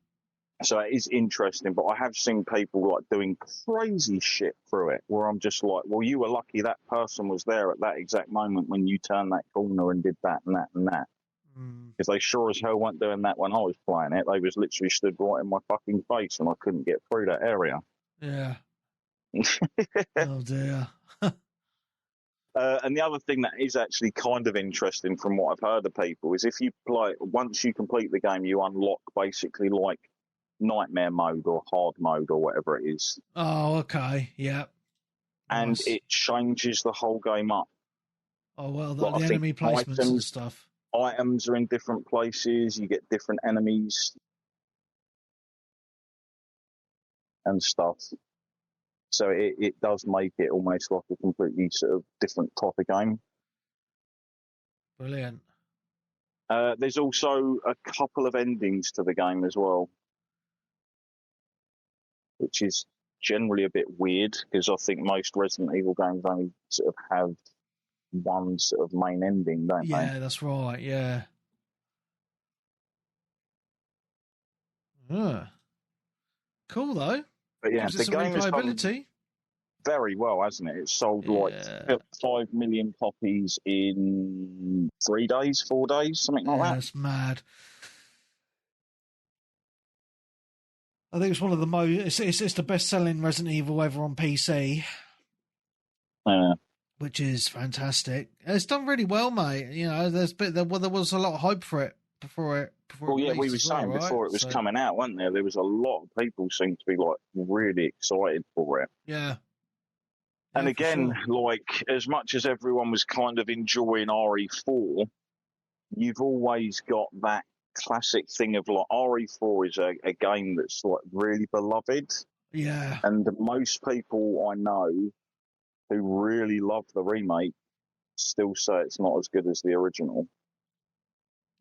So it is interesting, but I have seen people like doing crazy shit through it where I'm just like, well, you were lucky that person was there at that exact moment when you turned that corner and did that and that and that. Because they sure as hell weren't doing that when I was playing it. They was literally stood right in my fucking face and I couldn't get through that area. Yeah. Oh dear. And the other thing that is actually kind of interesting from what I've heard of people is if you play, once you complete the game, you unlock basically like nightmare mode or hard mode or whatever it is. Oh, okay. Yeah. And Nice. it changes the whole game up. Oh, well, Like, the I think enemy placements and stuff. items are in different places. You get different enemies and stuff. So it does make it almost like a completely sort of different type of game. Brilliant. There's also a couple of endings to the game as well, which is generally a bit weird because I think most Resident Evil games only sort of have one sort of main ending, don't they? Yeah, that's right. Yeah. Cool though. But yeah, Gives it the some game has done replayability. very well, hasn't it? It's sold like 5 million copies in 3 days, 4 days, something like that. That's mad. I think it's one of the most. It's the best-selling Resident Evil ever on PC, which is fantastic. It's done really well, mate. You know, there was a lot of hype for it before it. Well, yeah, we were saying before it was coming out, wasn't there? There was a lot of people seemed to be like really excited for it. Yeah. And again, like as much as everyone was kind of enjoying RE4, you've always got that classic thing of like RE4 is a game that's like really beloved. Yeah. And most people I know who really love the remake still say it's not as good as the original.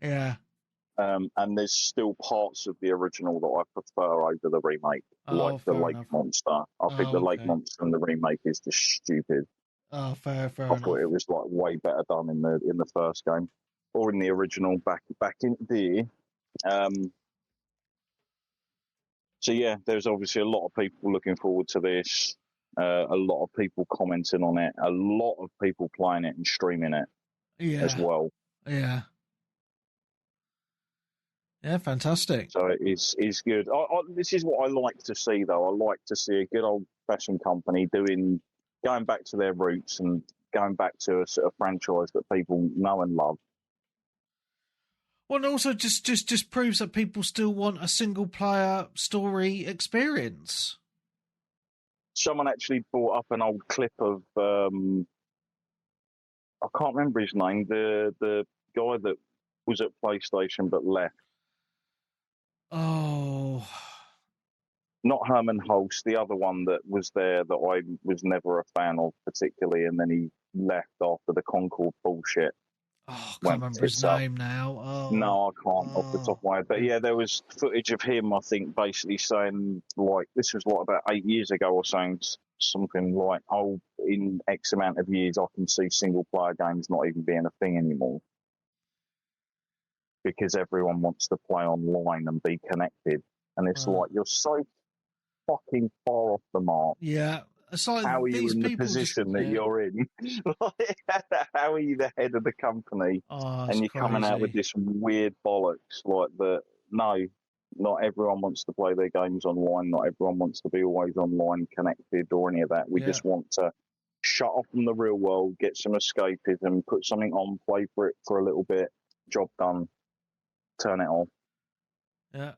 Yeah. And there's still parts of the original that I prefer over the remake, like the lake monster. I think the lake monster in the remake is just stupid. Oh, fair I enough. thought it was like way better done in the first game, or in the original back in there. So yeah, there's obviously a lot of people looking forward to this. A lot of people commenting on it. A lot of people playing it and streaming it as well. Yeah. Yeah, fantastic. So it's good. This is what I like to see, though. I like to see a good old-fashioned company going back to their roots and going back to a sort of franchise that people know and love. Well, and also just proves that people still want a single-player story experience. Someone actually brought up an old clip of I can't remember his name. The guy that was at PlayStation but left. Oh, not Herman Hulst, the other one that was there that I was never a fan of particularly, and then he left after the Concord bullshit. Oh, I can't remember his name now. Oh. No, I can't off the top of my head. But yeah, there was footage of him, I think, basically saying, like, this was like about 8 years ago or something like, oh, in X amount of years, I can see single-player games not even being a thing anymore. Because everyone wants to play online and be connected. And it's like, you're so fucking far off the mark. Yeah. It's like how are you in the position that you're in? How are you the head of the company and you're coming out with this weird bollocks like that? No, not everyone wants to play their games online. Not everyone wants to be always online connected or any of that. We just want to shut off from the real world, get some escapism, put something on, play for it for a little bit, job done, turn it off. Yeah.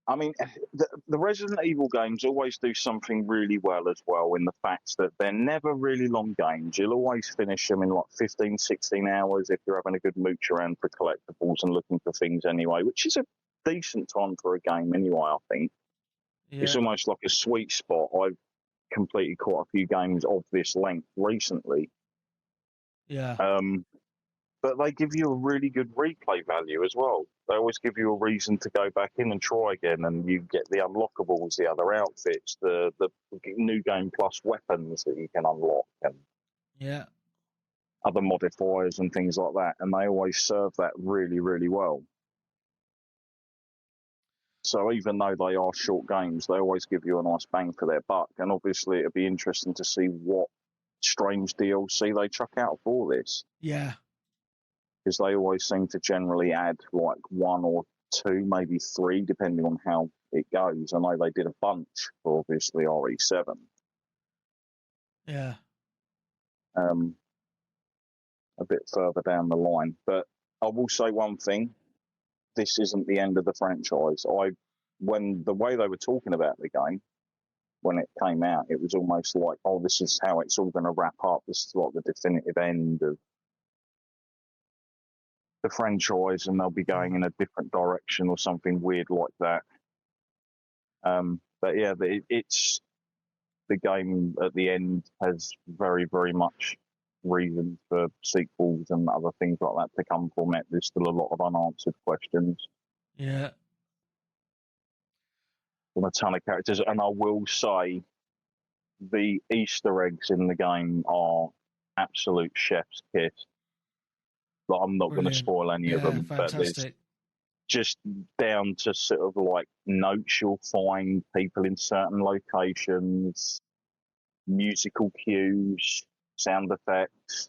I mean, the Resident Evil games always do something really well as well in the fact that they're never really long games. You'll always finish them in like 15, 16 hours if you're having a good mooch around for collectibles and looking for things anyway, which is a decent time for a game anyway, I think. Yeah. It's almost like a sweet spot. I've completed quite a few games of this length recently. Yeah. But they give you a really good replay value as well. They always give you a reason to go back in and try again, and you get the unlockables, the other outfits, the new game plus weapons that you can unlock, and other modifiers and things like that. And they always serve that really, really well. So even though they are short games, they always give you a nice bang for their buck. And obviously, it'd be interesting to see what strange DLC they chuck out for this. Yeah. Because they always seem to generally add like 1 or 2, maybe 3, depending on how it goes. I know they did a bunch for obviously RE7. Yeah. A bit further down the line. But I will say one thing. This isn't the end of the franchise. When the way they were talking about the game, when it came out, it was almost like, oh, this is how it's all going to wrap up. This is like the definitive end of the franchise and they'll be going in a different direction or something weird like that. But yeah, it's the game at the end has very, very much reason for sequels and other things like that to come from it. There's still a lot of unanswered questions. Yeah. From a ton of characters. And I will say the Easter eggs in the game are absolute chef's kiss. But I'm not going to spoil any of them. Fantastic. But there's just down to sort of like notes you'll find, people in certain locations, musical cues, sound effects,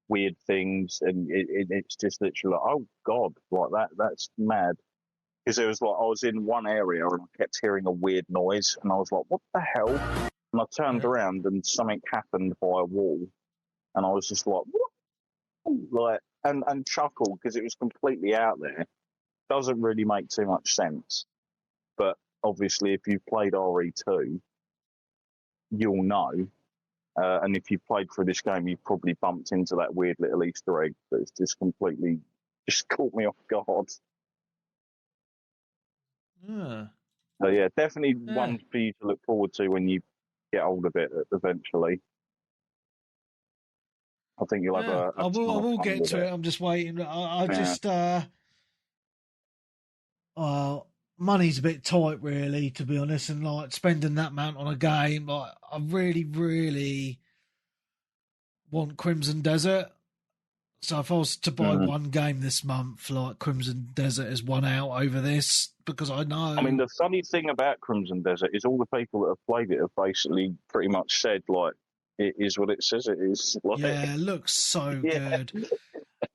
weird things, and it's just literally like, oh god, like that's mad. Because it was like I was in one area and I kept hearing a weird noise, and I was like, what the hell? And I turned around and something happened by a wall, and I was just like, what? Like, and chuckled because it was completely out there. Doesn't really make too much sense, but obviously, if you've played RE2, you'll know. And if you've played through this game, you've probably bumped into that weird little Easter egg that's just completely just caught me off guard. So yeah, definitely one for you to look forward to when you get hold of it eventually. I think you'll have a I will get to it. I'm just waiting. I just money's a bit tight, really, to be honest, and like spending that amount on a game, like I really, really want Crimson Desert. So if I was to buy one game this month, like Crimson Desert is one out over this, because I know. I mean, the funny thing about Crimson Desert is all the people that have played it have basically pretty much said, like, it is what it says it is. Like, yeah, it looks so good.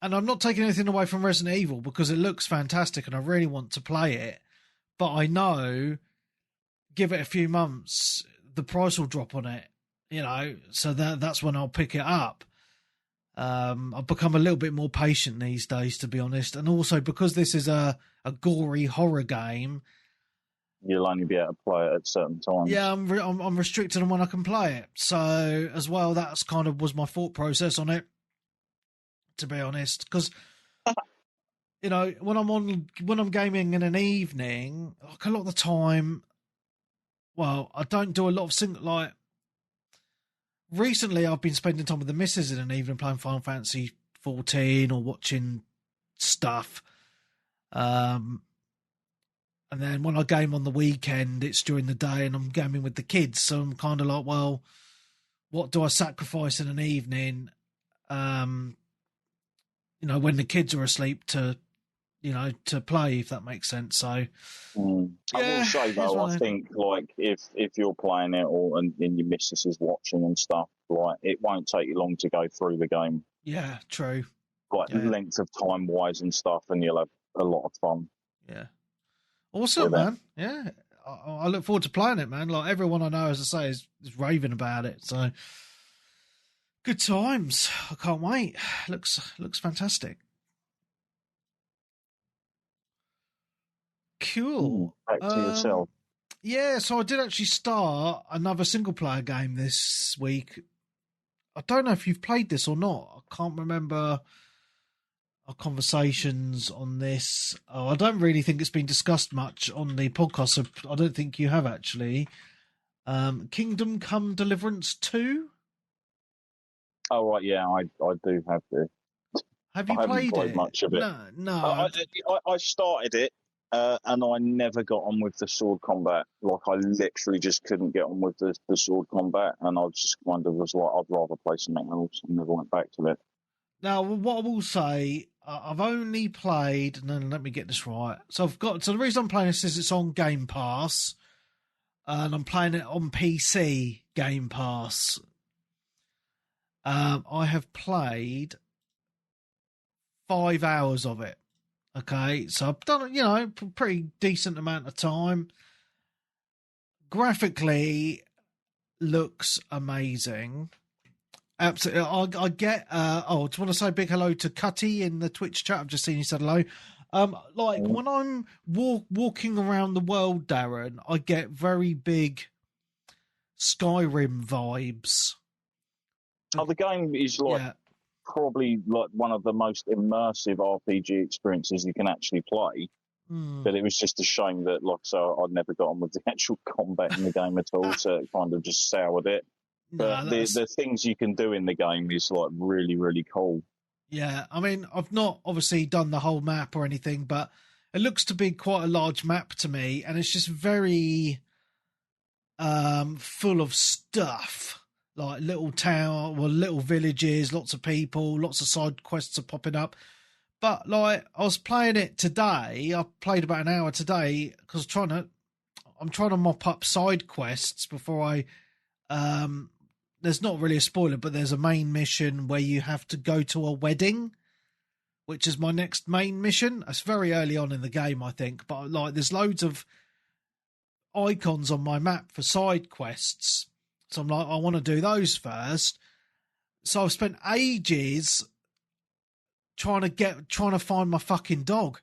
And I'm not taking anything away from Resident Evil because it looks fantastic and I really want to play it. But I know, give it a few months, the price will drop on it, you know, so that's when I'll pick it up. I've become a little bit more patient these days, to be honest. And also because this is a gory horror game, you'll only be able to play it at certain times. Yeah, I'm restricted on when I can play it. So as well, that's kind of was my thought process on it, to be honest. Because you know, when I'm gaming in an evening, like a lot of the time, well, I don't do a lot of like. Recently, I've been spending time with the missus in an evening playing Final Fantasy 14 or watching stuff. And then when I game on the weekend, it's during the day and I'm gaming with the kids. So I'm kind of like, well, what do I sacrifice in an evening? You know, when the kids are asleep to play, if that makes sense. So I will say though, I think like if you're playing it and your missus is watching and stuff, like it won't take you long to go through the game. Yeah, true. Like length of time wise and stuff, and you'll have a lot of fun. Yeah. Awesome, man. Yeah. I look forward to playing it, man. Like everyone I know, as I say, is raving about it. So good times. I can't wait. Looks fantastic. Cool. Back to yourself. Yeah, so I did actually start another single player game this week. I don't know if you've played this or not. I can't remember our conversations on this. Oh, I don't really think it's been discussed much on the podcast, so I don't think you have actually. Kingdom Come Deliverance 2? Oh, right, yeah, I do have this. Have you played it? Much of it. No. I started it, and I never got on with the sword combat. Like, I literally just couldn't get on with the sword combat, and I just kind of was like, I'd rather play something else, and never went back to it. Now, what I will say, I've only played, and then let me get this right. So the reason I'm playing this is it's on Game Pass, and I'm playing it on PC Game Pass. I have played 5 hours of it. Okay, so I've done, a pretty decent amount of time. Graphically, looks amazing. Absolutely. I get, I just want to say a big hello to Cutty in the Twitch chat. I've just seen you said hello. When I'm walking around the world, Darren, I get very big Skyrim vibes. Oh, the game is probably like one of the most immersive RPG experiences you can actually play. But it was just a shame that, like, so I'd never got on with the actual combat in the game at all, so it kind of just soured it. But the things you can do in the game is like really, really cool. Yeah, I mean, I've not obviously done the whole map or anything, but it looks to be quite a large map to me, and it's just very full of stuff, like little town, well, little villages, lots of people, lots of side quests are popping up. But like, I was playing it today. I played about an hour today because I'm trying to mop up side quests before I. There's not really a spoiler, but there's a main mission where you have to go to a wedding, which is my next main mission. It's very early on in the game, I think, but like, there's loads of icons on my map for side quests. So I'm like, I want to do those first. So I've spent ages trying to find my fucking dog.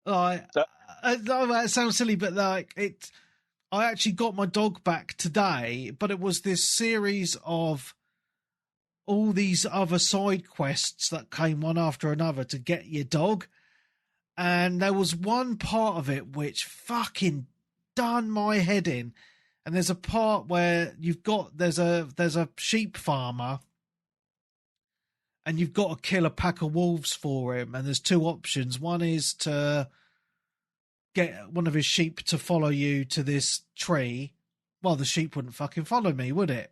Like, I know that sounds silly, but like, I actually got my dog back today, but it was this series of all these other side quests that came one after another to get your dog. And there was one part of it which fucking done my head in. And there's a part where there's a sheep farmer, and you've got to kill a pack of wolves for him. And there's two options. One is to get one of his sheep to follow you to this tree. Well, the sheep wouldn't fucking follow me, would it?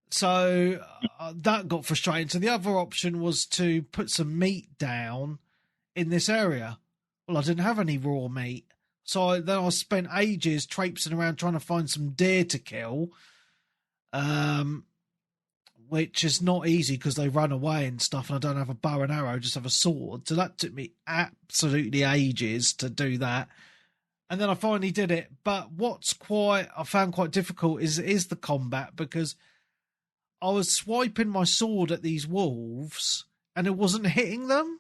So that got frustrating. So the other option was to put some meat down in this area. Well, I didn't have any raw meat. So then I spent ages traipsing around trying to find some deer to kill. Which is not easy because they run away and stuff, and I don't have a bow and arrow, just have a sword. So that took me absolutely ages to do that. And then I finally did it. But I found quite difficult is the combat, because I was swiping my sword at these wolves and it wasn't hitting them.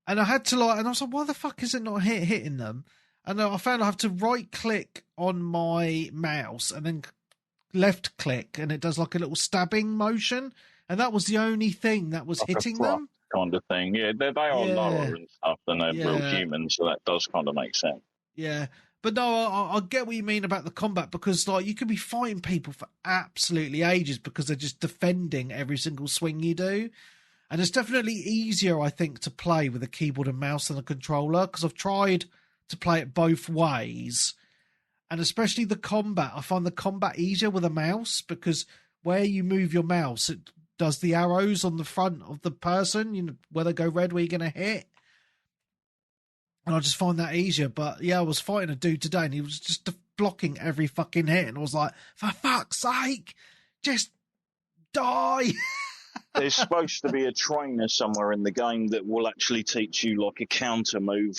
And I had to and I was like, why the fuck is it not hitting them? And I found I have to right click on my mouse and then left click, and it does like a little stabbing motion, and that was the only thing that was like hitting them, kind of thing. Yeah, they are lower and stuff than they're real humans, so that does kind of make sense. Yeah, but no, I get what you mean about the combat, because like, you could be fighting people for absolutely ages because they're just defending every single swing you do, and it's definitely easier, I think, to play with a keyboard and mouse than a controller, because I've tried to play it both ways. And especially the combat, I find the combat easier with a mouse, because where you move your mouse, it does the arrows on the front of the person, you know, where they go red, where you're going to hit. And I just find that easier. But yeah, I was fighting a dude today and he was just blocking every fucking hit. And I was like, for fuck's sake, just die. There's supposed to be a trainer somewhere in the game that will actually teach you like a counter move,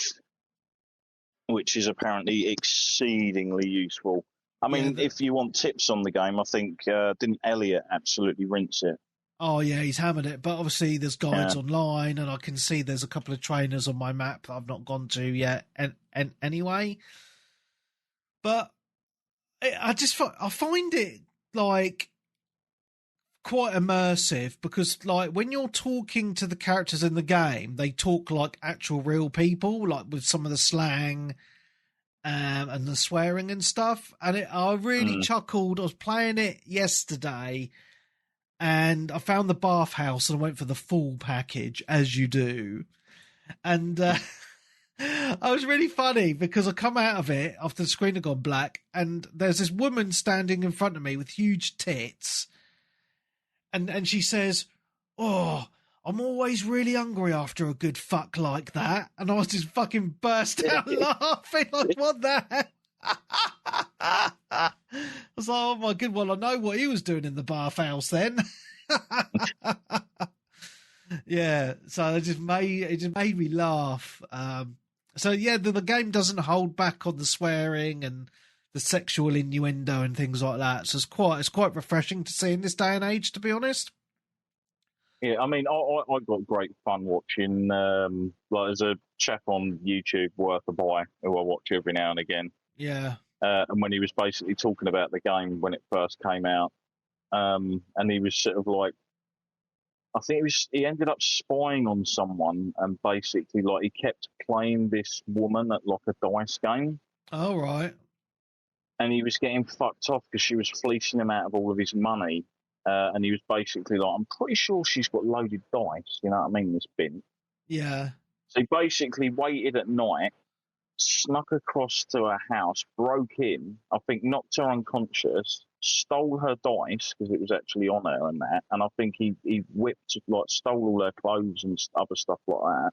which is apparently exceedingly useful. I mean, if you want tips on the game, I think, didn't Elliot absolutely rinse it? Oh, yeah, he's hammered it. But obviously there's guides online, and I can see there's a couple of trainers on my map that I've not gone to yet. And anyway, but I find it, like, quite immersive, because, like, when you're talking to the characters in the game, they talk like actual real people, like with some of the slang and the swearing and stuff. And I really chuckled. I was playing it yesterday and I found the bathhouse and I went for the full package, as you do. And I was really funny because I come out of it after the screen had gone black, and there's this woman standing in front of me with huge tits. And she says, "Oh, I'm always really hungry after a good fuck like that." And I was just fucking burst out laughing, like, what the hell? I was like, oh my good, well, I know what he was doing in the bathhouse then. Yeah, so it just made me laugh. So yeah, the game doesn't hold back on the swearing and the sexual innuendo and things like that. So it's quite refreshing to see in this day and age, to be honest. Yeah, I mean, I got great fun watching. Like, there's a chap on YouTube, Worth a Buy, who I watch every now and again. Yeah. And when he was basically talking about the game when it first came out, and he was sort of like I think he ended up spying on someone, and basically, like, he kept playing this woman at like a dice game, All right. and he was getting fucked off because she was fleecing him out of all of his money. And he was basically like, I'm pretty sure she's got loaded dice, you know what I mean, this bin. Yeah. So he basically waited at night, snuck across to her house, broke in, I think knocked her unconscious, stole her dice because it was actually on her and that, and I think he whipped, like, stole all her clothes and other stuff like that,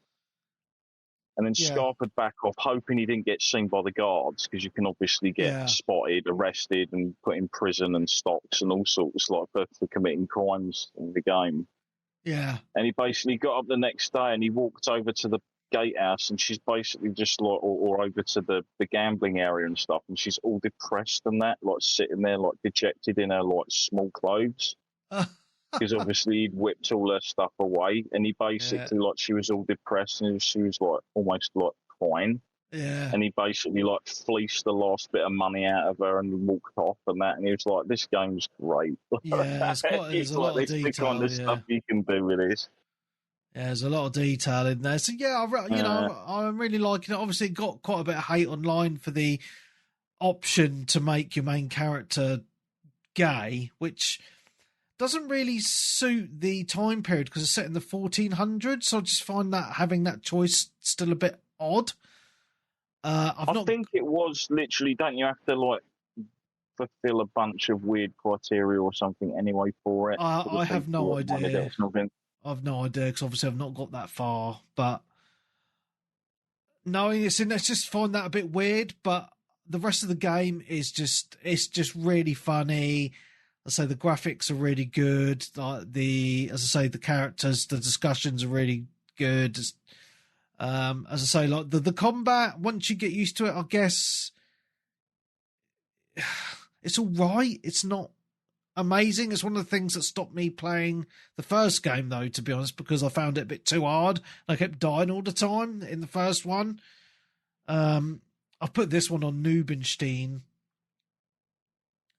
and then Yeah. scarpered back off, hoping he didn't get seen by the guards, because you can obviously get spotted, arrested, and put in prison and stocks and all sorts, like, for committing crimes in the game. Yeah. And he basically got up the next day and he walked over to the gatehouse, and she's basically just like, or over to the gambling area and stuff, and she's all depressed and that, like sitting there like dejected in her like small clothes. Because obviously he'd whipped all her stuff away, and he basically like, she was all depressed and she was like almost like crying. Yeah. And he basically like fleeced the last bit of money out of her and walked off and that. And he was like, "This game's great." Yeah, there's a lot of detail. The kind of stuff you can do with this. Yeah, there's a lot of detail in there. So yeah, I'm really liking it. Obviously, it got quite a bit of hate online for the option to make your main character gay, which doesn't really suit the time period because it's set in the 1400s. So I just find that having that choice still a bit odd. I think it was literally, don't you have to like fulfill a bunch of weird criteria or something anyway for it? I have no idea. I've no idea because obviously I've not got that far. But knowing it's in, let's just find that a bit weird. But the rest of the game is it's just really funny. I say the graphics are really good. Like as I say, the characters, the discussions are really good. As I say, like the combat, once you get used to it, I guess it's all right. It's not amazing. It's one of the things that stopped me playing the first game, though, to be honest, because I found it a bit too hard. I kept dying all the time in the first one. I've put this one on Noobenstein,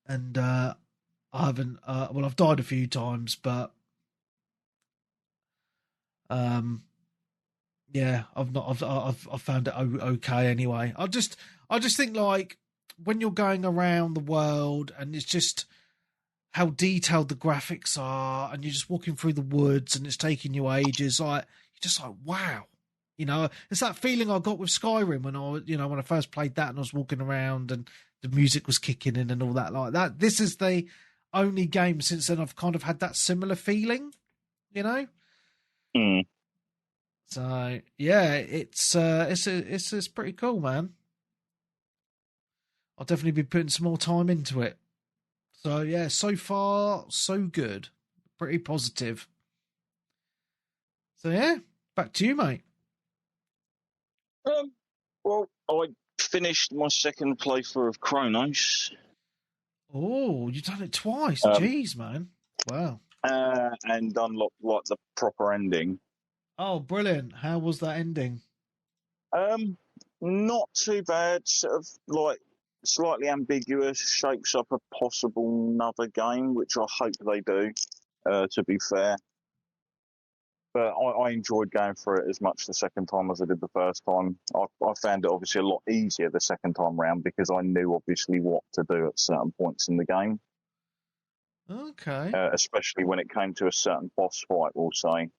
and I haven't. I've died a few times, but yeah, I've not. I've found it okay anyway. I just think like when you're going around the world and it's just how detailed the graphics are, and you're just walking through the woods and it's taking you ages. Like you're just like, wow, it's that feeling I got with Skyrim when I first played that and I was walking around and the music was kicking in and all that like that. This is the only game since then I've kind of had that similar feeling, So yeah, it's pretty cool, man. I'll definitely be putting some more time into it. So yeah, so far so good, pretty positive. So yeah, back to you, mate. Well, I finished my second playthrough of Cronos. Oh, you've done it twice. Jeez, man. Wow. And unlocked like the proper ending. Oh, brilliant. How was that ending? Not too bad. Sort of like slightly ambiguous, shapes up a possible another game, which I hope they do, to be fair. But I enjoyed going through it as much the second time as I did the first time. I found it obviously a lot easier the second time round because I knew obviously what to do at certain points in the game. Okay. Especially when it came to a certain boss fight, we'll say.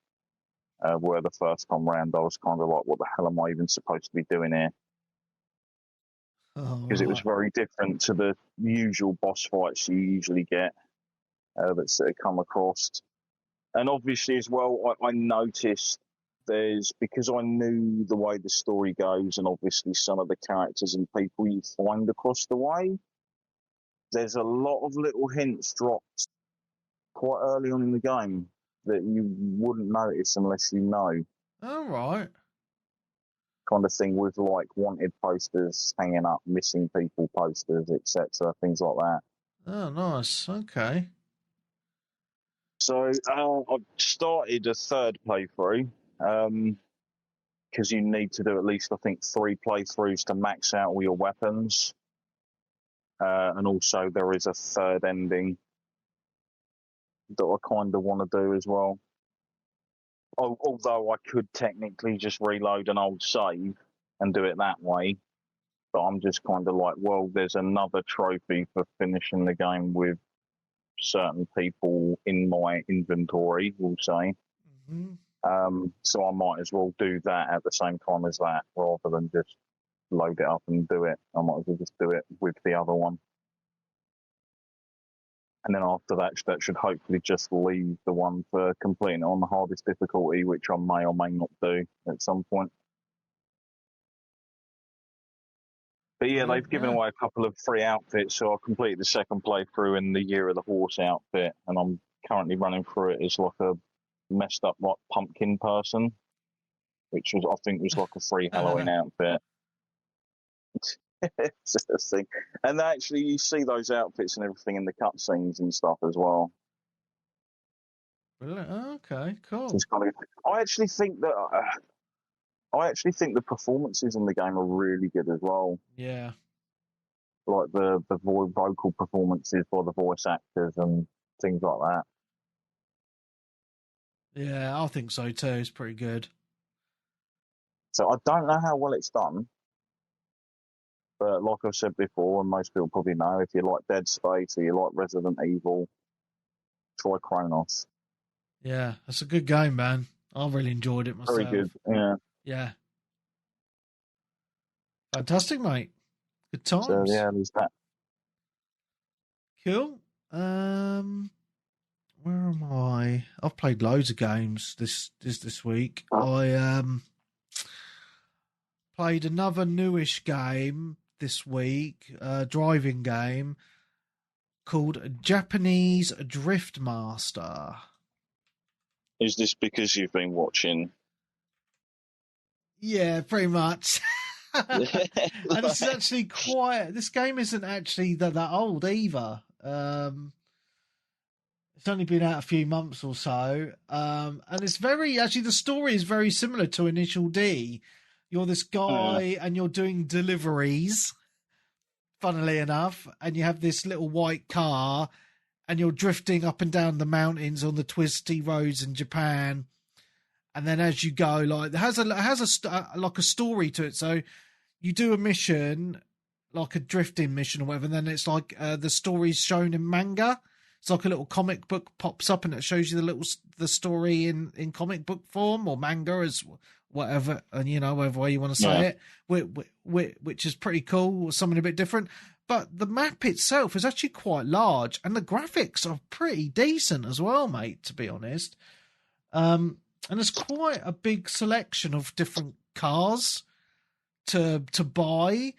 Where the first time round I was kind of like, what the hell am I even supposed to be doing here? Because it was very different to the usual boss fights you usually get that sort of come across. And obviously as well, I noticed because I knew the way the story goes and obviously some of the characters and people you find across the way, there's a lot of little hints dropped quite early on in the game that you wouldn't notice unless you know. All right. Kind of thing with like wanted posters hanging up, missing people posters, etc., things like that. Oh, nice. Okay. So I've started a third playthrough because you need to do at least, I think, 3 playthroughs to max out all your weapons. And also there is a third ending that I kind of want to do as well. although I could technically just reload an old save and do it that way, but I'm just kind of like, well, there's another trophy for finishing the game with certain people in my inventory, we'll say. So I might as well do that at the same time as that, rather than just load it up and do it. I might as well just do it with the other one. And then after that should hopefully just leave the one for completing it on the hardest difficulty, which I may or may not do at some point. But yeah, they've given away a couple of free outfits, so I completed the second playthrough in the Year of the Horse outfit, and I'm currently running through it as like a messed up like pumpkin person, which was, I think, was like a free Halloween outfit. It's just a thing. And actually, you see those outfits and everything in the cutscenes and stuff as well. Okay, cool. I actually think the performances in the game are really good as well. Yeah. Like the vocal performances by the voice actors and things like that. Yeah, I think so too. It's pretty good. So I don't know how well it's done. But like I've said before, and most people probably know, if you like Dead Space or you like Resident Evil, try Cronos. Yeah, that's a good game, man. I really enjoyed it myself. Very good, yeah. Yeah. Fantastic, mate. Good times. So, yeah, there's that. Cool. Where am I? I've played loads of games this week. I played another newish game this week, a driving game called Japanese Drift Master. Is this because you've been watching? Yeah, pretty much. And this is actually this game isn't actually that old either. It's only been out a few months or so. And it's the story is very similar to Initial D. You're this guy and you're doing deliveries, funnily enough, and you have this little white car and you're drifting up and down the mountains on the twisty roads in Japan. And then as you go, like, it has a story to it. So you do a mission, like a drifting mission or whatever, and then it's like the story's shown in manga. It's like a little comic book pops up and it shows you the story in comic book form or manga as whatever, and whatever way you want to say it, which is pretty cool, something a bit different. But the map itself is actually quite large, and the graphics are pretty decent as well, mate, to be honest. And there's quite a big selection of different cars to buy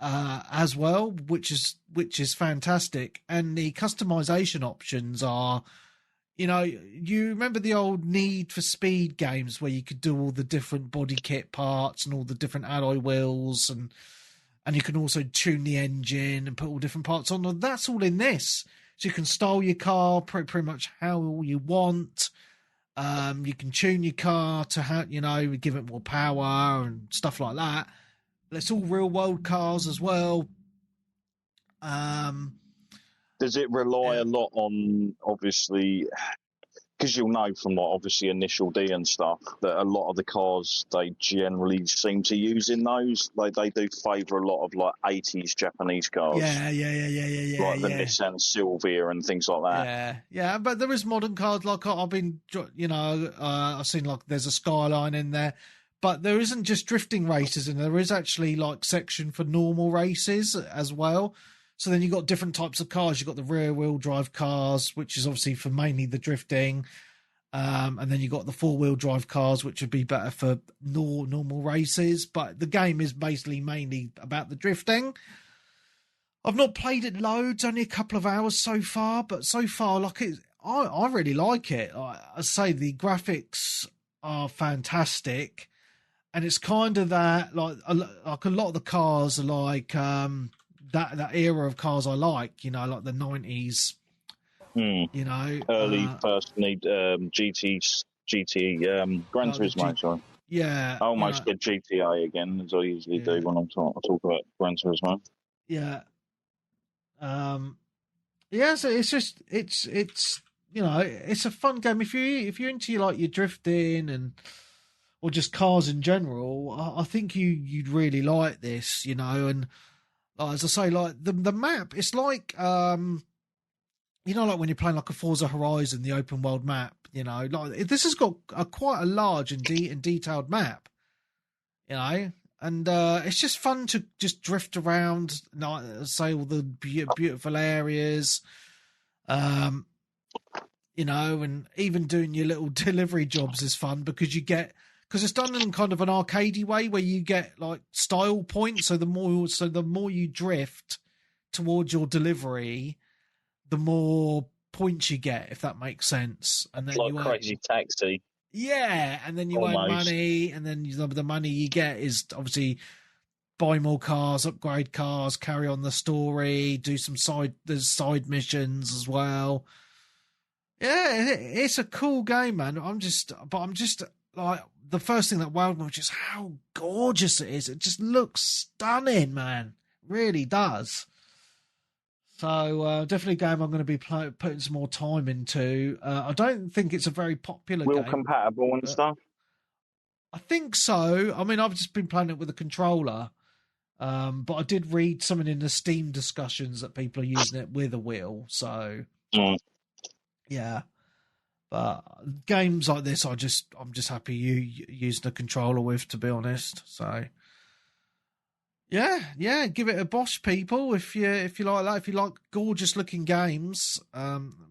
as well, which is fantastic. And the customization options are, you remember the old Need for Speed games where you could do all the different body kit parts and all the different alloy wheels, and you can also tune the engine and put all different parts on. That's all in this. So you can style your car pretty much how you want. You can tune your car to how, give it more power and stuff like that. It's all real world cars as well. Does it rely a lot on, obviously, because you'll know from obviously Initial D and stuff, that a lot of the cars they generally seem to use in those, they do favour a lot of like 80s Japanese cars. Yeah. Like the Nissan Silvia and things like that. Yeah. But there is modern cars, like I've been, I've seen like there's a Skyline in there. But there isn't just drifting races in there. There is actually like section for normal races as well. So then you've got different types of cars. You've got the rear wheel drive cars, which is obviously for mainly the drifting. And then you've got the 4-wheel drive cars, which would be better for normal races. But the game is basically mainly about the drifting. I've not played it loads, only a couple of hours so far. But so far, I really like it. I say the graphics are fantastic. And it's kind of that, like a lot of the cars are like that era of cars I like, like the 90s, Early first need GT Gran Turismo, sorry. Yeah. I almost did GTA again, as I usually do when I talk about Gran Turismo. Yeah. So it's just, it's it's a fun game if you're into like your drifting and or just cars in general. I think you'd really like this, and as I say, like the map, it's like like when you're playing like a Forza Horizon, the open world map, like this has got quite a large and detailed map, and it's just fun to just drift around, like say all the beautiful areas, and even doing your little delivery jobs is fun because it's done in kind of an arcadey way where you get like style points. So the more you drift towards your delivery, the more points you get, if that makes sense. And then it's like Crazy Taxi. Yeah, and then you earn money, and then the money you get is obviously buy more cars, upgrade cars, carry on the story, do some side missions as well. Yeah, it's a cool game, man. I'm just like, the first thing that wowed me was just how gorgeous it is. It just looks stunning, man. It really does. So definitely a game I'm going to be putting some more time into. I don't think it's a very popular game. Wheel compatible and stuff? I think so. I mean, I've just been playing it with a controller. But I did read something in the Steam discussions that people are using it with a wheel. So, yeah. But games like this, I'm just happy you using a controller with, to be honest. So, yeah, give it a bosh, people. If you like that, if you like gorgeous looking games,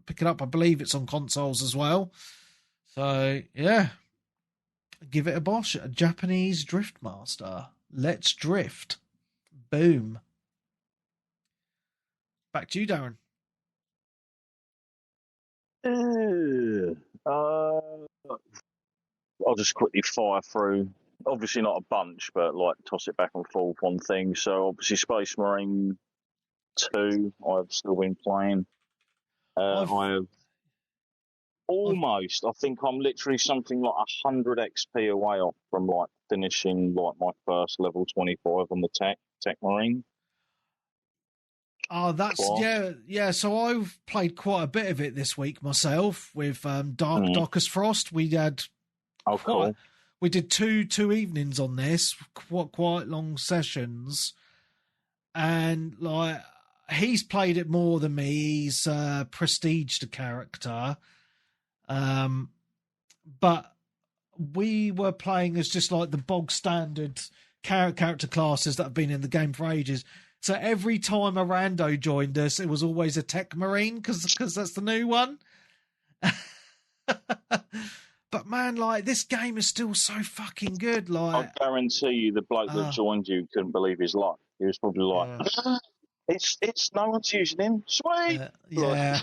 pick it up. I believe it's on consoles as well. So, yeah, give it a bosh. A Japanese Drift Master. Let's drift. Boom. Back to you, Darren. I'll just quickly fire through. Obviously not a bunch, but like toss it back and forth on things. So obviously Space Marine 2, I've still been playing. I have almost, I think I'm literally something like 100 XP away off from like finishing like my first level 25 on the Tech Marine. Oh, that's yeah. So I've played quite a bit of it this week myself with Darkest Frost. We had cool. We did two evenings on this, quite long sessions, and like he's played it more than me. He's prestiged the character, but we were playing as just like the bog standard character classes that have been in the game for ages. So every time a rando joined us, it was always a Tech Marine because that's the new one. But man, like this game is still so fucking good. Like I guarantee you, the bloke that joined you couldn't believe his luck. He was probably like, "It's no one's using him, sweet." Yeah.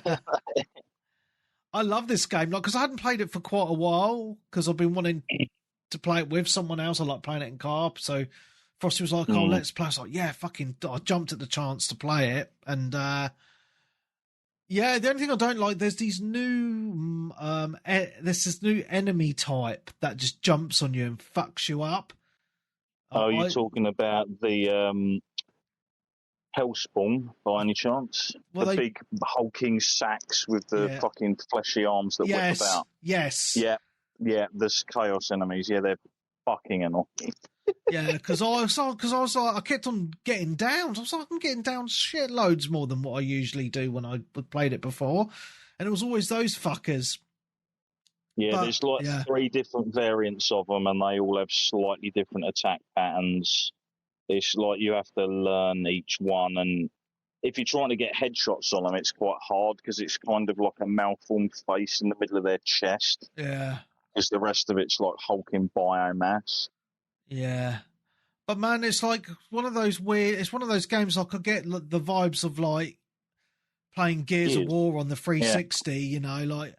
I love this game, like because I hadn't played it for quite a while because I've been wanting to play it with someone else. I like playing it in co-op, so Frosty was like, "Oh, let's play." I was like, "Yeah, fucking!" I jumped at the chance to play it, and yeah, the only thing I don't like, there's these new, there's this new enemy type that just jumps on you and fucks you up. Oh, you're talking about the Hellspawn by any chance? Well, the big hulking sacks with the fucking fleshy arms that whip about. Yes. Yeah. There's chaos enemies. Yeah, they're fucking annoying. Yeah, because I was like, I kept on getting down. I was like, I'm getting down shitloads more than what I usually do when I played it before, and it was always those fuckers. Yeah, but, there's like 3 different variants of them, and they all have slightly different attack patterns. It's like you have to learn each one, and if you're trying to get headshots on them, it's quite hard because it's kind of like a malformed face in the middle of their chest. Yeah, because the rest of it's like hulking biomass. Yeah. But man, it's like one of those it's one of those games like I get the vibes of like playing Gears of War on the 360, like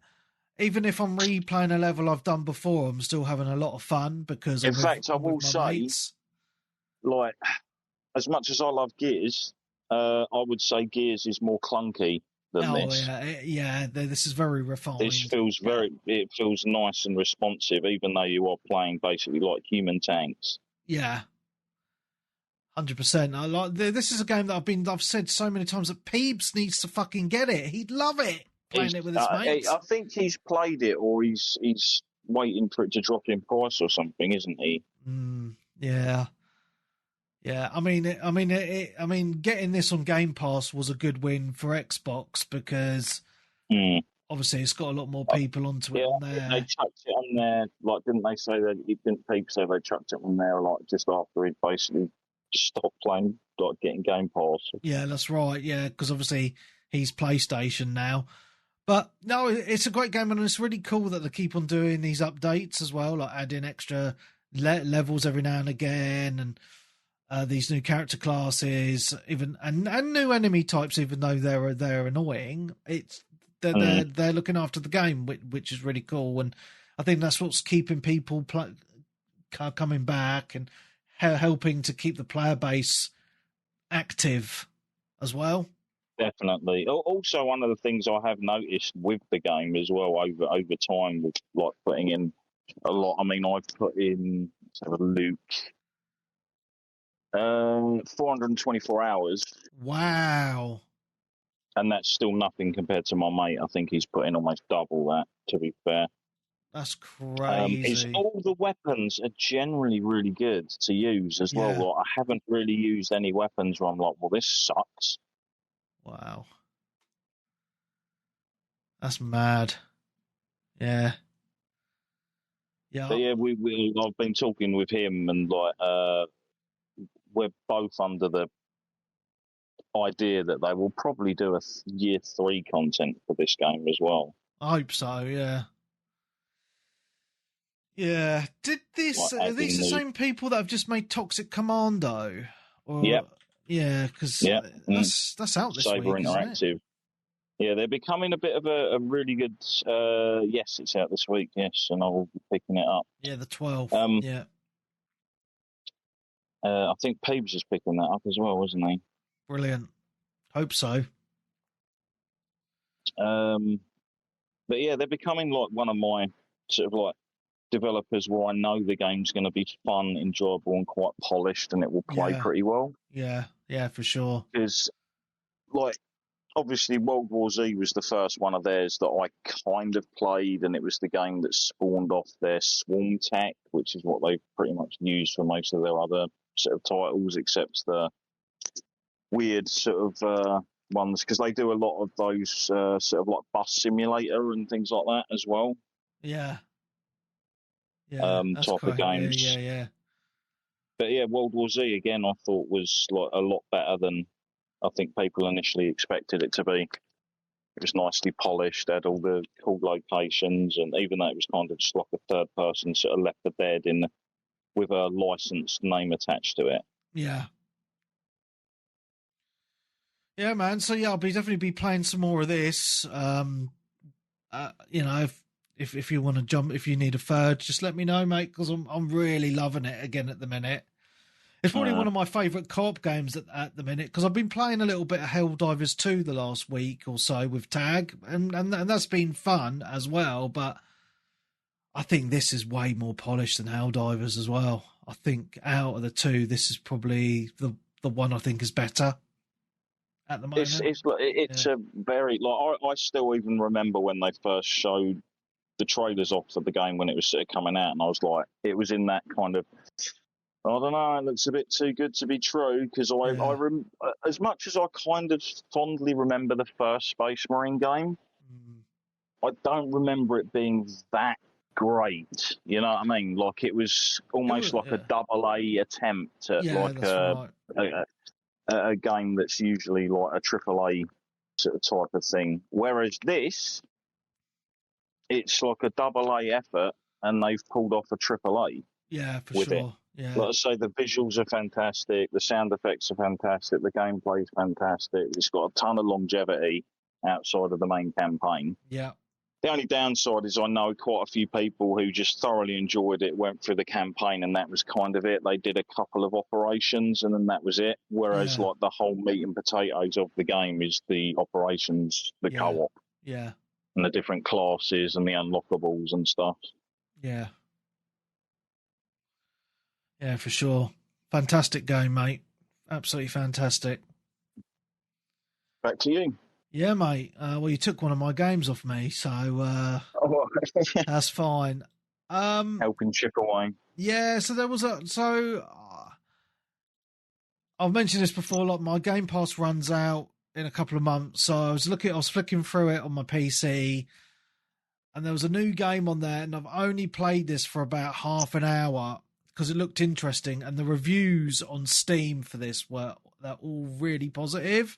even if I'm replaying a level I've done before, I'm still having a lot of fun because in fact, I will say, like, as much as I love Gears, I would say Gears is more clunky than this. Yeah, this is very refined. This feels it feels nice and responsive, even though you are playing basically like human tanks. Yeah, 100%. I like this is a game that I've said so many times that Peebs needs to fucking get it. He'd love it. playing it with his mates. I think he's played it, or he's waiting for it to drop in price or something, isn't he? Yeah. Yeah, I mean, getting this on Game Pass was a good win for Xbox because obviously it's got a lot more people onto it on there. They chucked it on there, like, didn't they say that? Didn't people say they chucked it on there, like, just after it basically stopped playing, like, getting Game Pass? Yeah, that's right. Yeah, because obviously he's PlayStation now. But no, it's a great game, and it's really cool that they keep on doing these updates as well, like adding extra levels every now and again, and these new character classes, even and new enemy types. Even though they're annoying, they're looking after the game, which is really cool. And I think that's what's keeping people coming back and helping to keep the player base active as well. Definitely. Also, one of the things I have noticed with the game as well over time, with like putting in a lot. I mean, I've put in, let's have a look, 424 hours. Wow. And that's still nothing compared to my mate. I think he's put in almost double that, to be fair. That's crazy. All the weapons are generally really good to use as well. Like, I haven't really used any weapons where I'm like, well, this sucks. Wow. That's mad. Yeah. Yeah. But yeah, I've been talking with him, and like, we're both under the idea that they will probably do a year 3 content for this game as well. I hope so. Yeah. Yeah. Did this? Are these the same people that have just made Toxic Commando? Yep. Yeah, because that's out this Saber week, Interactive. isn't it? Yeah, they're becoming a bit of a really good. Yes, it's out this week. Yes, and I'll be picking it up. Yeah, the 12th. Yeah. I think Peeves is picking that up as well, isn't he? Brilliant. Hope so. But yeah, they're becoming like one of my sort of like developers where I know the game's going to be fun, enjoyable, and quite polished, and it will play pretty well. Yeah, for sure. Because, like, obviously World War Z was the first one of theirs that I kind of played, and it was the game that spawned off their Swarm tech, which is what they've pretty much used for most of their other sort of titles, except the weird sort of ones, because they do a lot of those sort of like bus simulator and things like that as well. Yeah. Type of games. Yeah. But yeah, World War Z again, I thought was like a lot better than I think people initially expected it to be. It was nicely polished, had all the cool locations, and even though it was kind of just like a third person sort of Left 4 Dead with a licensed name attached to it. Yeah. Yeah, man. So yeah, I'll definitely be playing some more of this. You know, if you want to jump, if you need a third, just let me know, mate, because I'm really loving it again at the minute. It's probably one of my favourite co-op games at the minute, because I've been playing a little bit of Helldivers 2 the last week or so with Tag, and that's been fun as well, but I think this is way more polished than Helldivers as well. I think out of the two, this is probably the one I think is better at the moment. It's a very, like, I still even remember when they first showed the trailers off for the game when it was sort of coming out, and I was like, it was in that kind of, I don't know, it looks a bit too good to be true, because as much as I kind of fondly remember the first Space Marine game, I don't remember it being that great. You know what I mean? Like, it was almost like a double-A attempt at a game that's usually like a triple-A sort of type of thing. Whereas this, it's like a double-A effort, and they've pulled off a triple-A. Yeah, for with sure. It. Yeah. Like I say, the visuals are fantastic, the sound effects are fantastic, the gameplay is fantastic. It's got a ton of longevity outside of the main campaign. Yeah. The only downside is I know quite a few people who just thoroughly enjoyed it, went through the campaign, and that was kind of it. They did a couple of operations, and then that was it. Whereas, like, the whole meat and potatoes of the game is the operations, the co-op. Yeah. And the different classes and the unlockables and stuff. Yeah. Yeah, for sure. Fantastic game, mate. Absolutely fantastic. Back to you. Yeah, mate. Well, you took one of my games off me, so that's fine. Helping chip away. Yeah, so there was I've mentioned this before. Like my Game Pass runs out in a couple of months, so I was flicking through it on my PC, and there was a new game on there, and I've only played this for about half an hour because it looked interesting, and the reviews on Steam for this they're all really positive.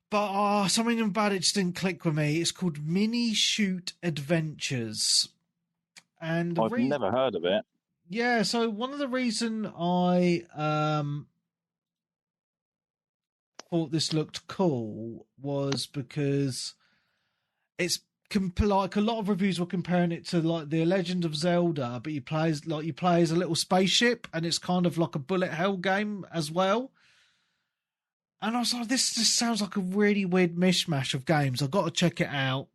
But something about it just didn't click with me. It's called Minishoot Adventures, and I've never heard of it. Yeah, so one of the reason I thought this looked cool was because it's like a lot of reviews were comparing it to like the Legend of Zelda, but you play as a little spaceship, and it's kind of like a bullet hell game as well. And I was like, this just sounds like a really weird mishmash of games. I've got to check it out.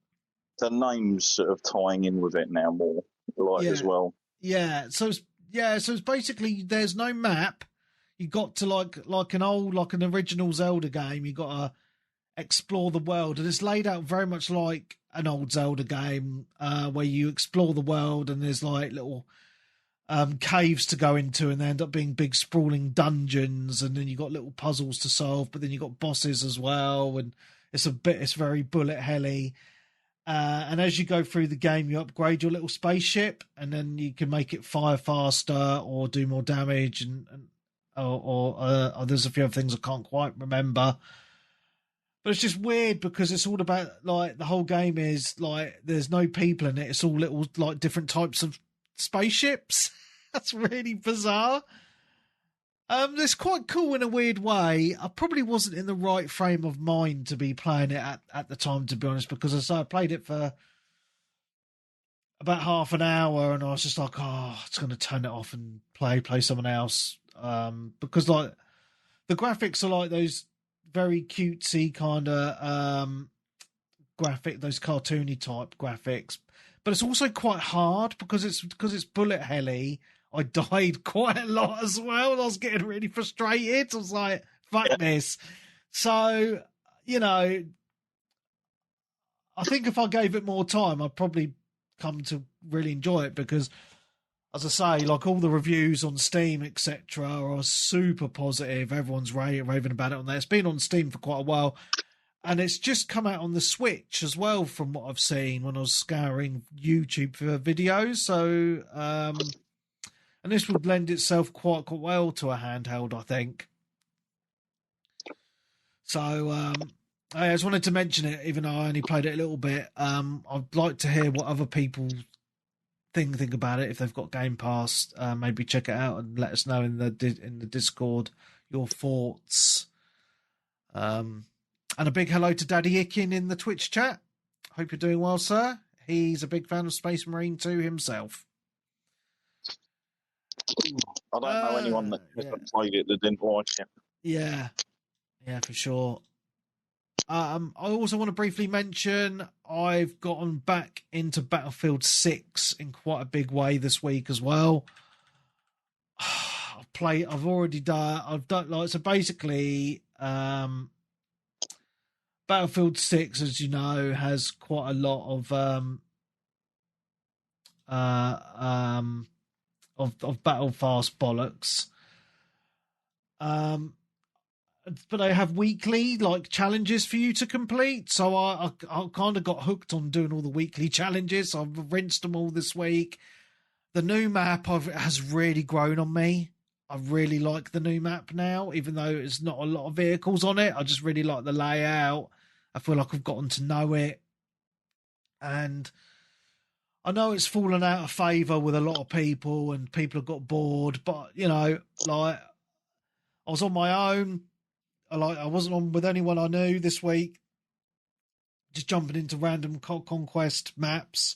The name's sort of tying in with it now more, as well. Yeah, so it's basically there's no map. You got to like an original Zelda game. You got to explore the world, and it's laid out very much like an old Zelda game, where you explore the world, and there's like little caves to go into, and they end up being big sprawling dungeons, and then you got little puzzles to solve, but then you got bosses as well, and it's very bullet helly. And as you go through the game, you upgrade your little spaceship, and then you can make it fire faster or do more damage, or there's a few other things I can't quite remember. But it's just weird because it's all about like the whole game is like there's no people in it. It's all little like different types of spaceships. That's really bizarre. It's quite cool in a weird way. I probably wasn't in the right frame of mind to be playing it at the time, to be honest, because I played it for about half an hour, and I was just like, it's going to turn it off and play someone else. Because like the graphics are like those very cutesy kind of those cartoony type graphics, but it's also quite hard because it's bullet helly. I died quite a lot as well, and I was getting really frustrated. I was like, fuck this. So, I think if I gave it more time, I'd probably come to really enjoy it because, as I say, like all the reviews on Steam, etc., are super positive. Everyone's raving about it on there. It's been on Steam for quite a while, and it's just come out on the Switch as well, from what I've seen when I was scouring YouTube for videos. So, and this would lend itself quite well to a handheld, I think. So, I just wanted to mention it, even though I only played it a little bit. I'd like to hear what other people think about it. If they've got Game Pass, maybe check it out and let us know in the Discord your thoughts. And a big hello to Daddy Ikin in the Twitch chat. Hope you're doing well, sir. He's a big fan of Space Marine 2 himself. I don't know anyone that hasn't played it that didn't like it. Yeah, for sure. I also want to briefly mention I've gotten back into Battlefield 6 in quite a big way this week as well. I've done like, so basically, Battlefield 6, as you know, has quite a lot of battle fast bollocks. But they have weekly like challenges for you to complete. So I kind of got hooked on doing all the weekly challenges. So I've rinsed them all this week. The new map has really grown on me. I really like the new map now, even though there's not a lot of vehicles on it. I just really like the layout. I feel like I've gotten to know it. And I know it's fallen out of favour with a lot of people, and people have got bored. But, like, I was on my own. I wasn't on with anyone I knew this week. Just jumping into random conquest maps.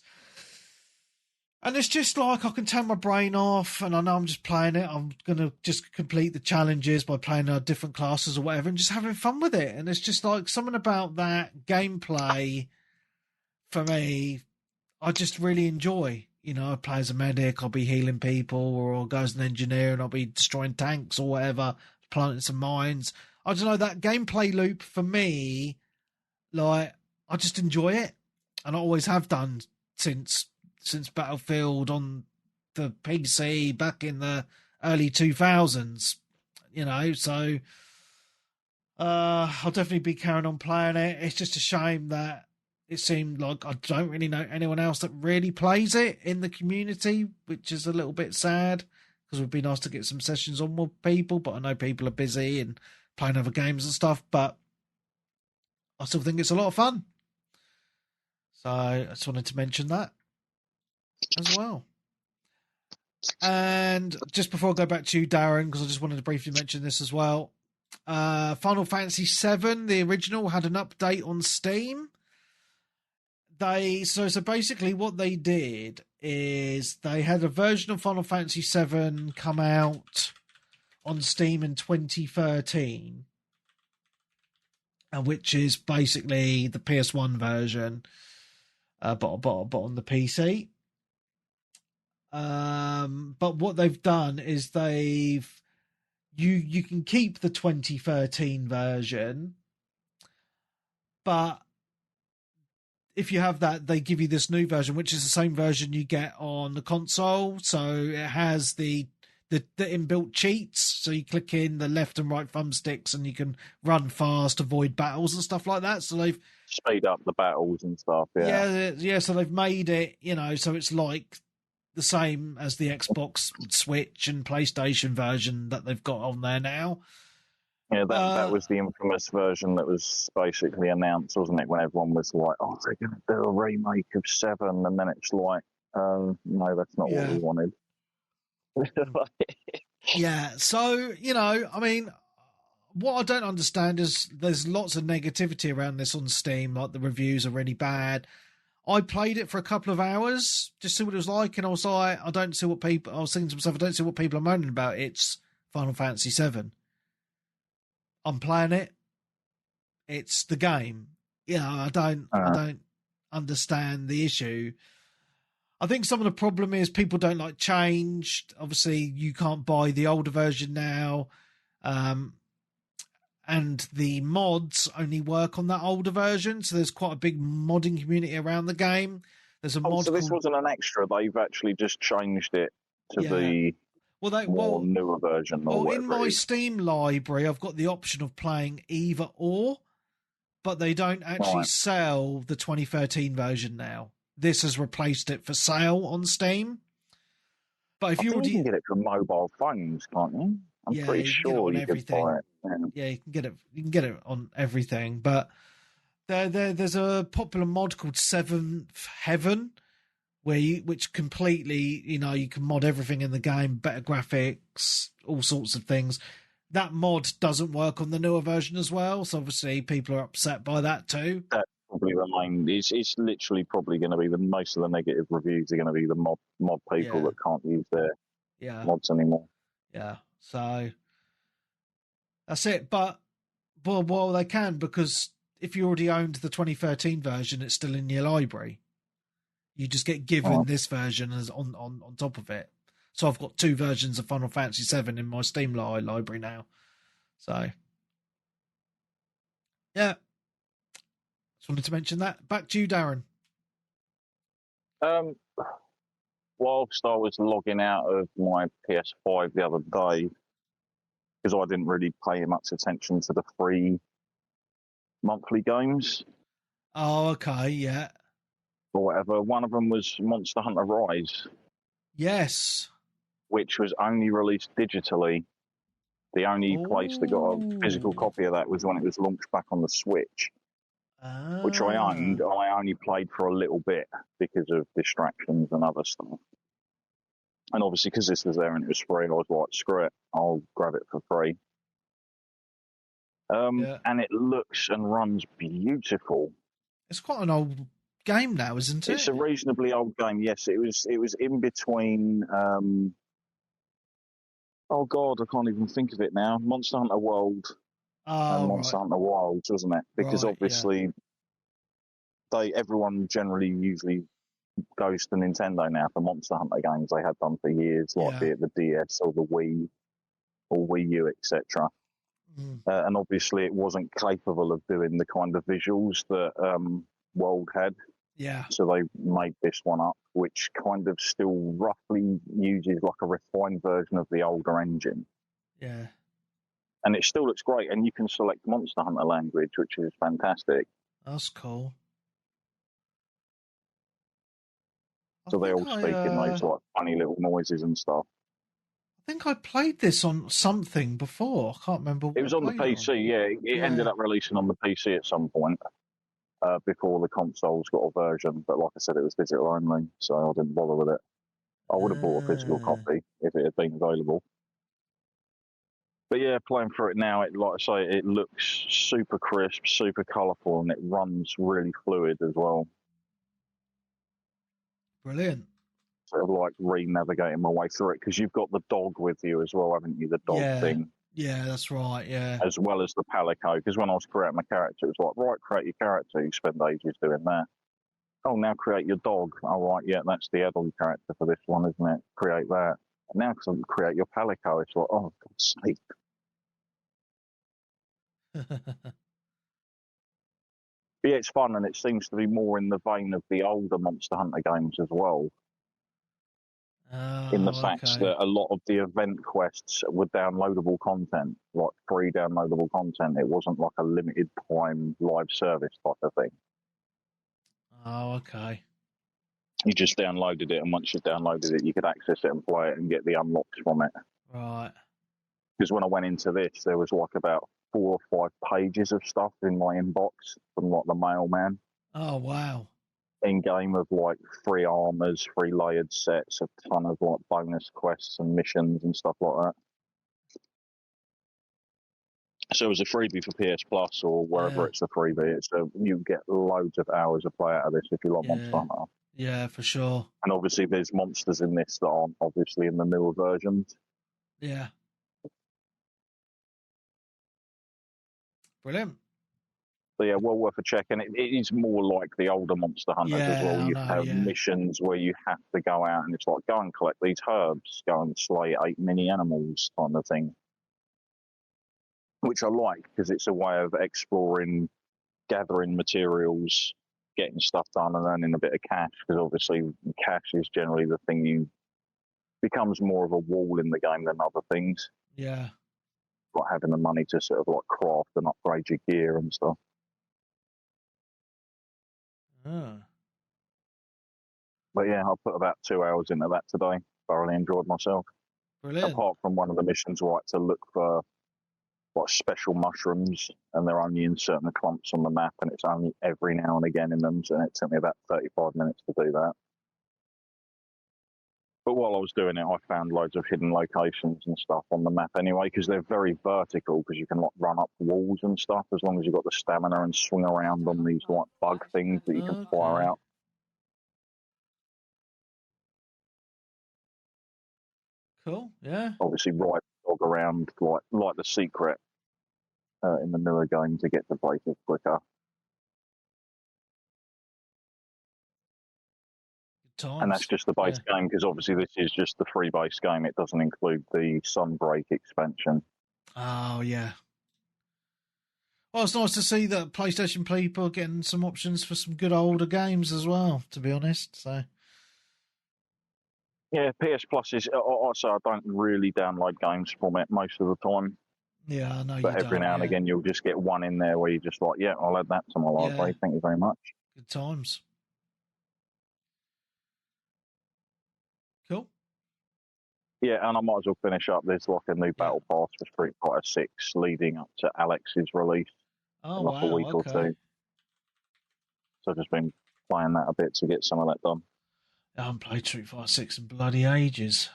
And it's just like I can turn my brain off, and I know I'm just playing it. I'm going to just complete the challenges by playing different classes or whatever and just having fun with it. And it's just like something about that gameplay for me, I just really enjoy. I play as a medic, I'll be healing people, or I'll go as an engineer and I'll be destroying tanks or whatever, planting some mines. I don't know, that gameplay loop for me like, I just enjoy it, and I always have done since Battlefield on the PC back in the early 2000s. So I'll definitely be carrying on playing it. It's just a shame that it seemed like I don't really know anyone else that really plays it in the community, which is a little bit sad, because it would be nice to get some sessions on with people, but I know people are busy and playing other games and stuff, but I still think it's a lot of fun. So I just wanted to mention that as well. And just before I go back to you, Darren, because I just wanted to briefly mention this as well. Final Fantasy VII, the original, had an update on Steam. So basically what they did is they had a version of Final Fantasy VII come out on Steam in 2013, which is basically the PS1 version, but on the PC. But what they've done is you can keep the 2013 version, but if you have that, they give you this new version, which is the same version you get on the console. So it has the inbuilt cheats. So you click in the left and right thumbsticks and you can run fast, avoid battles and stuff like that. So they've speed up the battles and stuff. Yeah. So they've made it, so it's like the same as the Xbox, Switch and PlayStation version that they've got on there now. Yeah, that was the infamous version that was basically announced, wasn't it? When everyone was like, "Oh, they're going to do a remake of 7," and then it's like, "No, that's not what we wanted." Yeah, so I mean, what I don't understand is there's lots of negativity around this on Steam. Like, the reviews are really bad. I played it for a couple of hours just to see what it was like, and I was like, I was thinking to myself, I don't see what people are moaning about. It's Final Fantasy VII. I'm playing it. It's the game. I don't understand the issue. I think some of the problem is people don't like change. Obviously, you can't buy the older version now. And the mods only work on that older version. So there's quite a big modding community around the game. There's a mod. So this wasn't an extra. They've actually just changed it to the newer version. Well, in my Steam library, I've got the option of playing either or, but they don't actually sell the 2013 version now. This has replaced it for sale on Steam. But if you can get it from mobile phones, can't you? I'm pretty sure you can buy it. Yeah, you can get it. You can get it on everything. But there's a popular mod called Seventh Heaven, which completely, you can mod everything in the game, better graphics, all sorts of things. That mod doesn't work on the newer version as well, so obviously people are upset by that too. That probably remain. It's literally probably going to be most of the negative reviews are going to be the mod people that can't use their mods anymore. Yeah, so that's it. But well, they can, because if you already owned the 2013 version, it's still in your library. You just get given this version as on top of it. So I've got 2 versions of Final Fantasy VII in my Steam library now. So, yeah. Just wanted to mention that. Back to you, Darren. Whilst I was logging out of my PS5 the other day, because I didn't really pay much attention to the free monthly games. Oh, okay, yeah. Or whatever. One of them was Monster Hunter Rise. Yes. Which was only released digitally. The only place that got a physical copy of that was when it was launched back on the Switch, which I owned. I only played for a little bit because of distractions and other stuff. And obviously, because this was there and it was free, I was like, screw it, I'll grab it for free. And it looks and runs beautiful. It's quite an old game now, isn't it? It's a reasonably old game. Yes, it was in between. Oh God, I can't even think of it now. Monster Hunter World and Monster Hunter Wilds, wasn't it? Because obviously, everyone generally usually goes to Nintendo now for Monster Hunter games. They have done for years, like be it the DS or the Wii or Wii U, etc. and obviously it wasn't capable of doing the kind of visuals that World had. Yeah. So they made this one up, which kind of still roughly uses like a refined version of the older engine. Yeah. And it still looks great, and you can select Monster Hunter language, which is fantastic. That's cool. So they all speak in those like funny little noises and stuff. I think I played this on something before. I can't remember what it was on the PC, It ended up releasing on the PC at some point before the consoles got a version. But like I said, it was digital only, so I didn't bother with it. I would have bought a physical copy if it had been available. But yeah, playing through it now, like I say, it looks super crisp, super colourful, and it runs really fluid as well. Brilliant. Sort of like re-navigating my way through it, because you've got the dog with you as well, haven't you? The dog thing. Yeah, that's right, yeah. As well as the palico, because when I was creating my character, it was like, right, create your character. You spend ages doing that. Oh, now create your dog. Oh, right, yeah, that's the adult character for this one, isn't it? Create that. And now create your palico. It's like, oh, for God's sake. But yeah, it's fun, and it seems to be more in the vein of the older Monster Hunter games as well. In the fact that a lot of the event quests were downloadable content, like free downloadable content. It wasn't like a limited time live service type of thing. Oh, okay. You just downloaded it, and once you downloaded it, you could access it and play it and get the unlocks from it. Right. Because when I went into this, there was like about 4 or 5 pages of stuff in my inbox from like the mailman. Oh, wow. In game of like 3 armors, 3 layered sets, a ton of like bonus quests and missions and stuff like that. So as a freebie for PS Plus or wherever it's a freebie, you get loads of hours of play out of this if you like Monster Hunter. Yeah, for sure. And obviously there's monsters in this that aren't obviously in the newer versions. Yeah. Brilliant. So yeah, well worth a check. And it is more like the older Monster Hunters as well. You have missions where you have to go out and it's like, go and collect these herbs, go and slay 8 mini animals kind of thing. Which I like because it's a way of exploring, gathering materials, getting stuff done and earning a bit of cash, because obviously cash is generally the thing becomes more of a wall in the game than other things. Yeah. Like having the money to sort of like craft and upgrade your gear and stuff. But yeah, I put about 2 hours into that today. Thoroughly enjoyed myself. Brilliant. Apart from one of the missions, right, to look for like special mushrooms, and they're only in certain clumps on the map, and it's only every now and again in them, so it took me about 35 minutes to do that. But while I was doing it, I found loads of hidden locations and stuff on the map anyway, because they're very vertical, because you can like run up walls and stuff as long as you've got the stamina and swing around on these like bug things that you can fire out. Cool, yeah. Obviously, ride the dog around like the secret in the newer game to get to places quicker. And that's just the base game, because obviously this is just the free base game. It doesn't include the Sunbreak expansion. Oh, yeah. Well, it's nice to see that PlayStation people are getting some options for some good older games as well, to be honest. So, yeah, PS Plus is also, I don't really download games from it most of the time. Yeah, I know. But every now and again, you'll just get one in there where you're just like, yeah, I'll add that to my library. Thank you very much. Good times. Cool. Yeah, and I might as well finish up. There's like a new battle pass for Street Fighter 6 leading up to Alex's release in like a week or two. So I've just been playing that a bit to get some of that done. I haven't played Street Fighter 6 in bloody ages.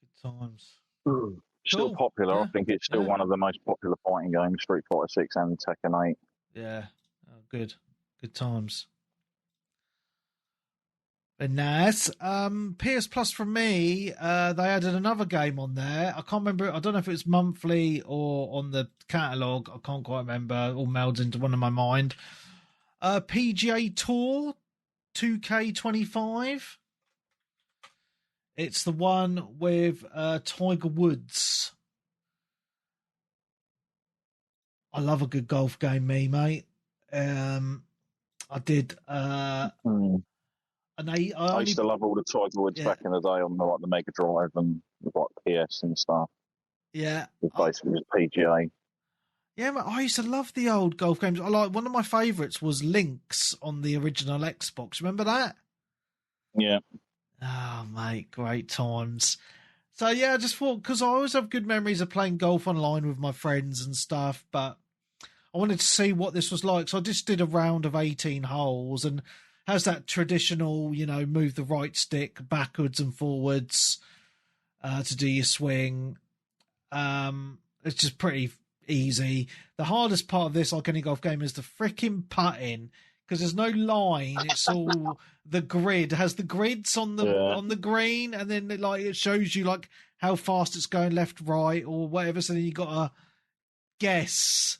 Good times. Still popular. Yeah. I think it's still one of the most popular fighting games, Street Fighter 6 and Tekken 8. Yeah. Oh, good. Good times. But nice. PS Plus for me, they added another game on there. I can't remember. I don't know if it was monthly or on the catalogue. I can't quite remember. All melded into one in my mind. PGA Tour 2K25. It's the one with Tiger Woods. I love a good golf game, mate. I did I used to love all the Tiger Woods back in the day on the Mega Drive and the PS and stuff. Yeah, it basically was PGA. Yeah, I used to love the old golf games. I like one of my favourites was Lynx on the original Xbox. Remember that? Yeah. Oh, mate, great times. So yeah, I just thought, because I always have good memories of playing golf online with my friends and stuff, but I wanted to see what this was like. So I just did a round of 18 holes and has that traditional, move the right stick backwards and forwards to do your swing. It's just pretty easy. The hardest part of this, like any golf game, is the freaking putting, because there's no line. It's all the grid. It has the grids on the green, and then it shows you like how fast it's going left, right, or whatever. So then you got to guess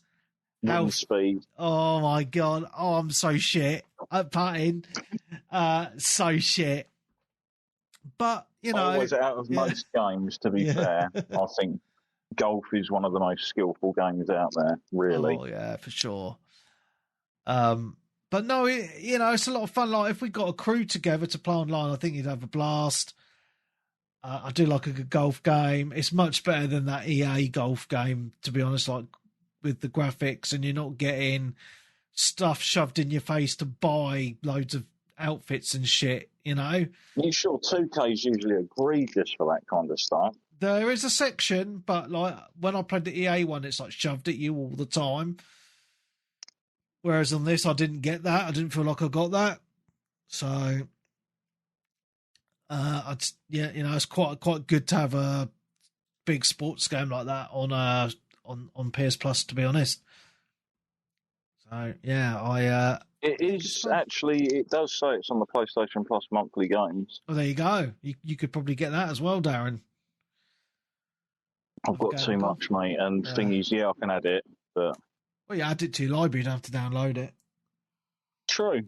how speed. Oh my god! Oh, I'm so shit at putting. So shit. But always out of most games, to be fair, I think golf is one of the most skillful games out there. Really. Oh yeah, for sure. But no, it's a lot of fun. Like if we got a crew together to play online, I think you'd have a blast. I do like a good golf game. It's much better than that EA golf game, to be honest. Like with the graphics, and you're not getting stuff shoved in your face to buy loads of outfits and shit. You sure 2K is usually egregious for that kind of stuff. There is a section, but like when I played the EA one, it's like shoved at you all the time. Whereas on this, I didn't get that. I didn't feel like I got that. So, it's quite good to have a big sports game like that on PS Plus, to be honest. So yeah, it is actually. It does say it's on the PlayStation Plus monthly games. Well, there you go. You could probably get that as well, Darren. I've got too much, mate. And the thing is, I can add it, but add it to your library. You don't have to download it. True.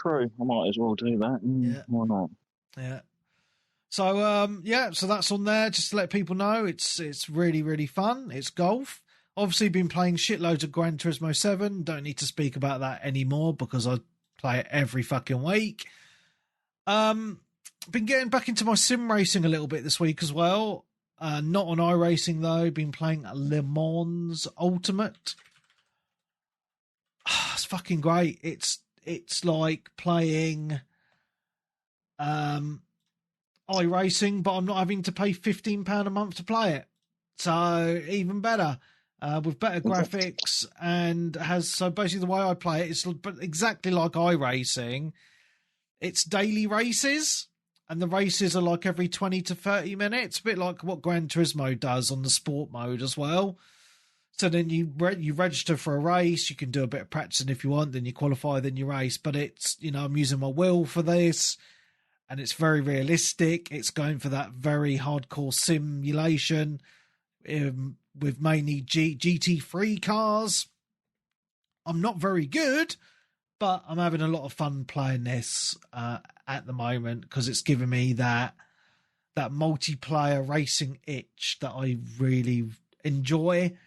I might as well do that. Why not? Yeah. So so that's on there. Just to let people know, it's really, really fun. It's golf. Obviously, been playing shitloads of Gran Turismo 7. Don't need to speak about that anymore because I play it every fucking week. Been getting back into my sim racing a little bit this week as well. Not on iRacing though. Been playing Le Mans Ultimate. It's fucking great. It's like playing iRacing, but I'm not having to pay £15 a month to play it. So even better. With better graphics, and so basically the way I play it is exactly like iRacing. It's daily races, and the races are like every 20 to 30 minutes, a bit like what Gran Turismo does on the sport mode as well. So then you register for a race, you can do a bit of practicing if you want, then you qualify, then you race. But it's, I'm using my will for this, and it's very realistic. It's going for that very hardcore simulation. With mainly GT3 cars. I'm not very good, but I'm having a lot of fun playing this at the moment because it's giving me that multiplayer racing itch that I really enjoy.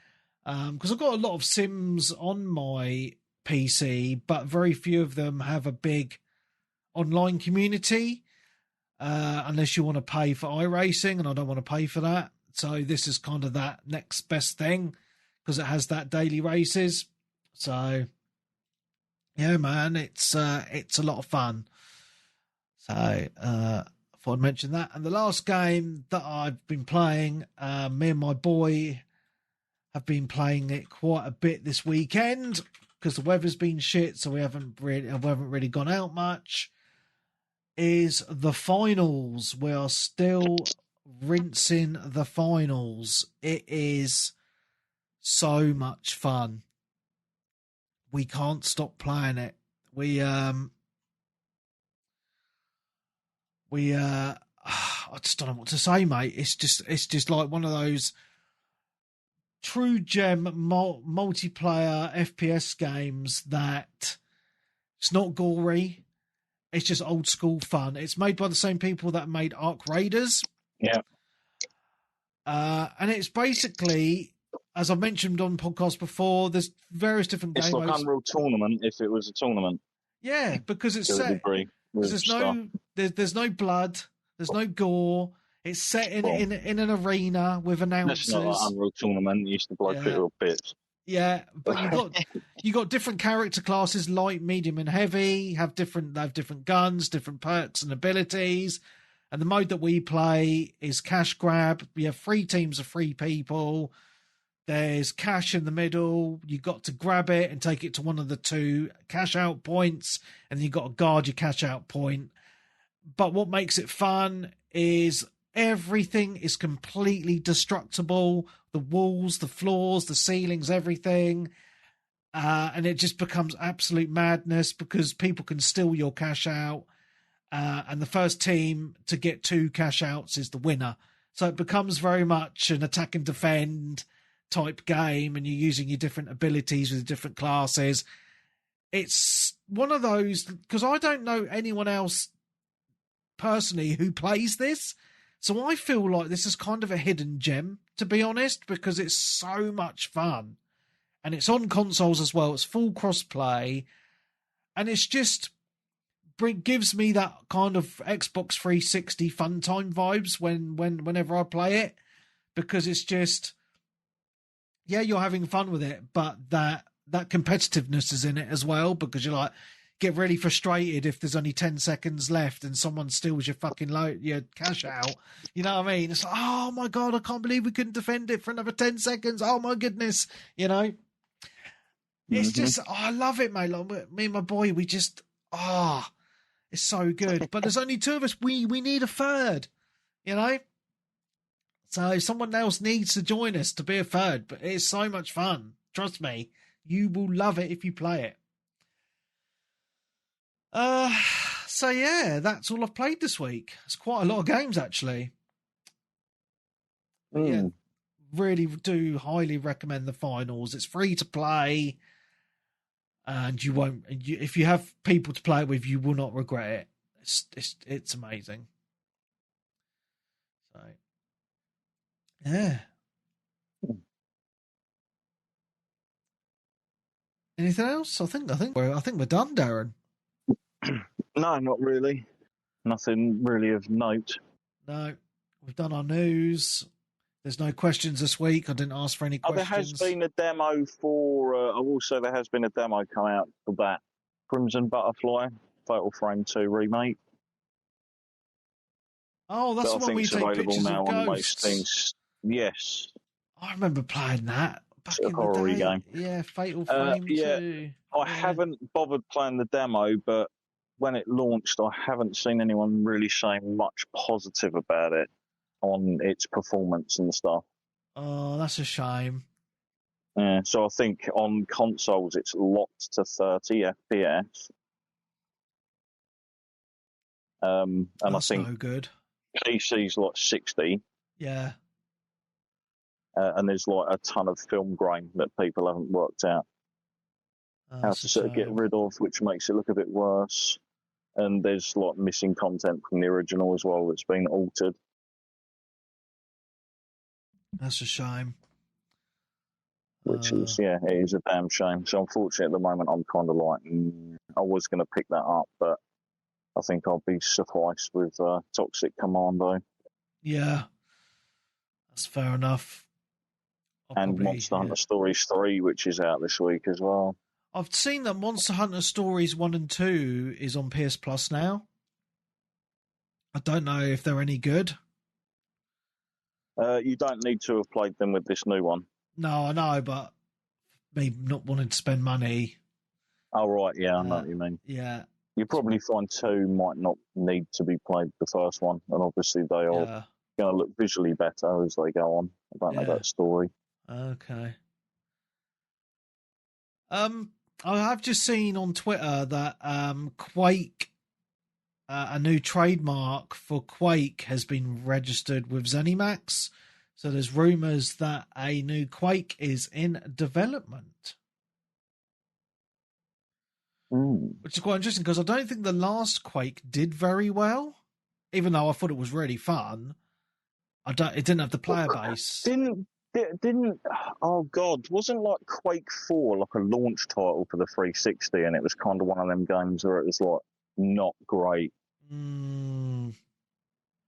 Because I've got a lot of sims on my PC, but very few of them have a big online community unless you want to pay for iRacing, and I don't want to pay for that. So this is kind of that next best thing because it has that daily races. So yeah, man, it's a lot of fun. So I thought I'd mention that. And the last game that I've been playing, me and my boy have been playing it quite a bit this weekend because the weather's been shit, so we haven't really gone out much. Is the finals. We are still rinsing the finals. It is so much fun. We can't stop playing it. I just don't know what to say, mate. It's just like one of those true gem multiplayer FPS games that it's not gory. It's just old school fun. It's made by the same people that made Ark Raiders. Yeah. And it's basically as I mentioned on podcasts before, there's various different game It's like modes. Unreal Tournament if it was a tournament. Yeah, because it's To a set. degree. There's no blood. There's no gore. It's set in an arena with That's announcers. not like Unreal Tournament. You used to blow people bits. Yeah, but you got different character classes, light, medium, and heavy. Have different guns, different perks and abilities. And the mode that we play is cash grab. We have 3 teams of 3 people. There's cash in the middle. You got to grab it and take it to one of the 2 cash out points, and then you got to guard your cash out point. But what makes it fun is everything is completely destructible. The walls, the floors, the ceilings, everything. And it just becomes absolute madness because people can steal your cash out. And the first team to get 2 cash outs is the winner. So it becomes very much an attack and defend type game, and you're using your different abilities with different classes. It's one of those, because I don't know anyone else personally who plays this. So I feel like this is kind of a hidden gem, to be honest, because it's so much fun. And it's on consoles as well. It's full cross-play. And it's just gives me that kind of Xbox 360 fun time vibes whenever I play it. Because it's just, yeah, you're having fun with it, but that competitiveness is in it as well, because you're like, get really frustrated if there's only 10 seconds left and someone steals your fucking your cash out. You know what I mean? It's like, oh my God, I can't believe we couldn't defend it for another 10 seconds. Oh my goodness. You know, it's just, I love it, mate. Like, me and my boy, we just, it's so good. But there's only 2 of us. We need a third, you know? So someone else needs to join us to be a third, but it's so much fun. Trust me, you will love it if you play it. So yeah, that's all I've played this week. It's quite a lot of games, actually. Yeah, really do highly recommend the finals. It's free to play, and you won't. If you have people to play it with, you will not regret it. It's amazing. So yeah. Anything else? I think we're done, Darren. No, not really. Nothing really of note. No, we've done our news. There's no questions this week. I didn't ask for any questions. There has been a demo for. I will say there has been a demo come out for that Crimson Butterfly Fatal Frame 2 remake. Oh, that's the one where you take pictures of ghosts. On most things. Yes, I remember playing that back in the day. Game. Yeah, Fatal Frame 2. I haven't bothered playing the demo, but when it launched, I haven't seen anyone really saying much positive about it on its performance and stuff. Oh, that's a shame. Yeah, so I think on consoles it's locked to 30 FPS. And that's I think no good. PC's like 60. Yeah. And there's like a ton of film grain that people haven't worked out how to sort of get rid of, which makes it look a bit worse. And there's like missing content from the original as well that's been altered. That's a shame. Which is, it is a damn shame. So unfortunately at the moment I'm kind of like, I was going to pick that up, but I think I'll be sufficed with Toxic Commando. Yeah, that's fair enough. And Monster Hunter Stories 3, which is out this week as well. I've seen that Monster Hunter Stories 1 and 2 is on PS Plus now. I don't know if they're any good. You don't need to have played them with this new one. No, I know, but me not wanting to spend money. Oh, right, yeah, I know what you mean. Yeah. You probably find 2 might not need to be played the first one, and obviously they are going to look visually better as they go on. I don't know that story. Okay. I have just seen on Twitter that Quake, a new trademark for Quake has been registered with ZeniMax. So there's rumours that a new Quake is in development. Which is quite interesting because I don't think the last Quake did very well, even though I thought it was really fun. It didn't have the player base. Didn't oh god, wasn't like Quake 4 like a launch title for the 360, and it was kind of one of them games where it was like not great,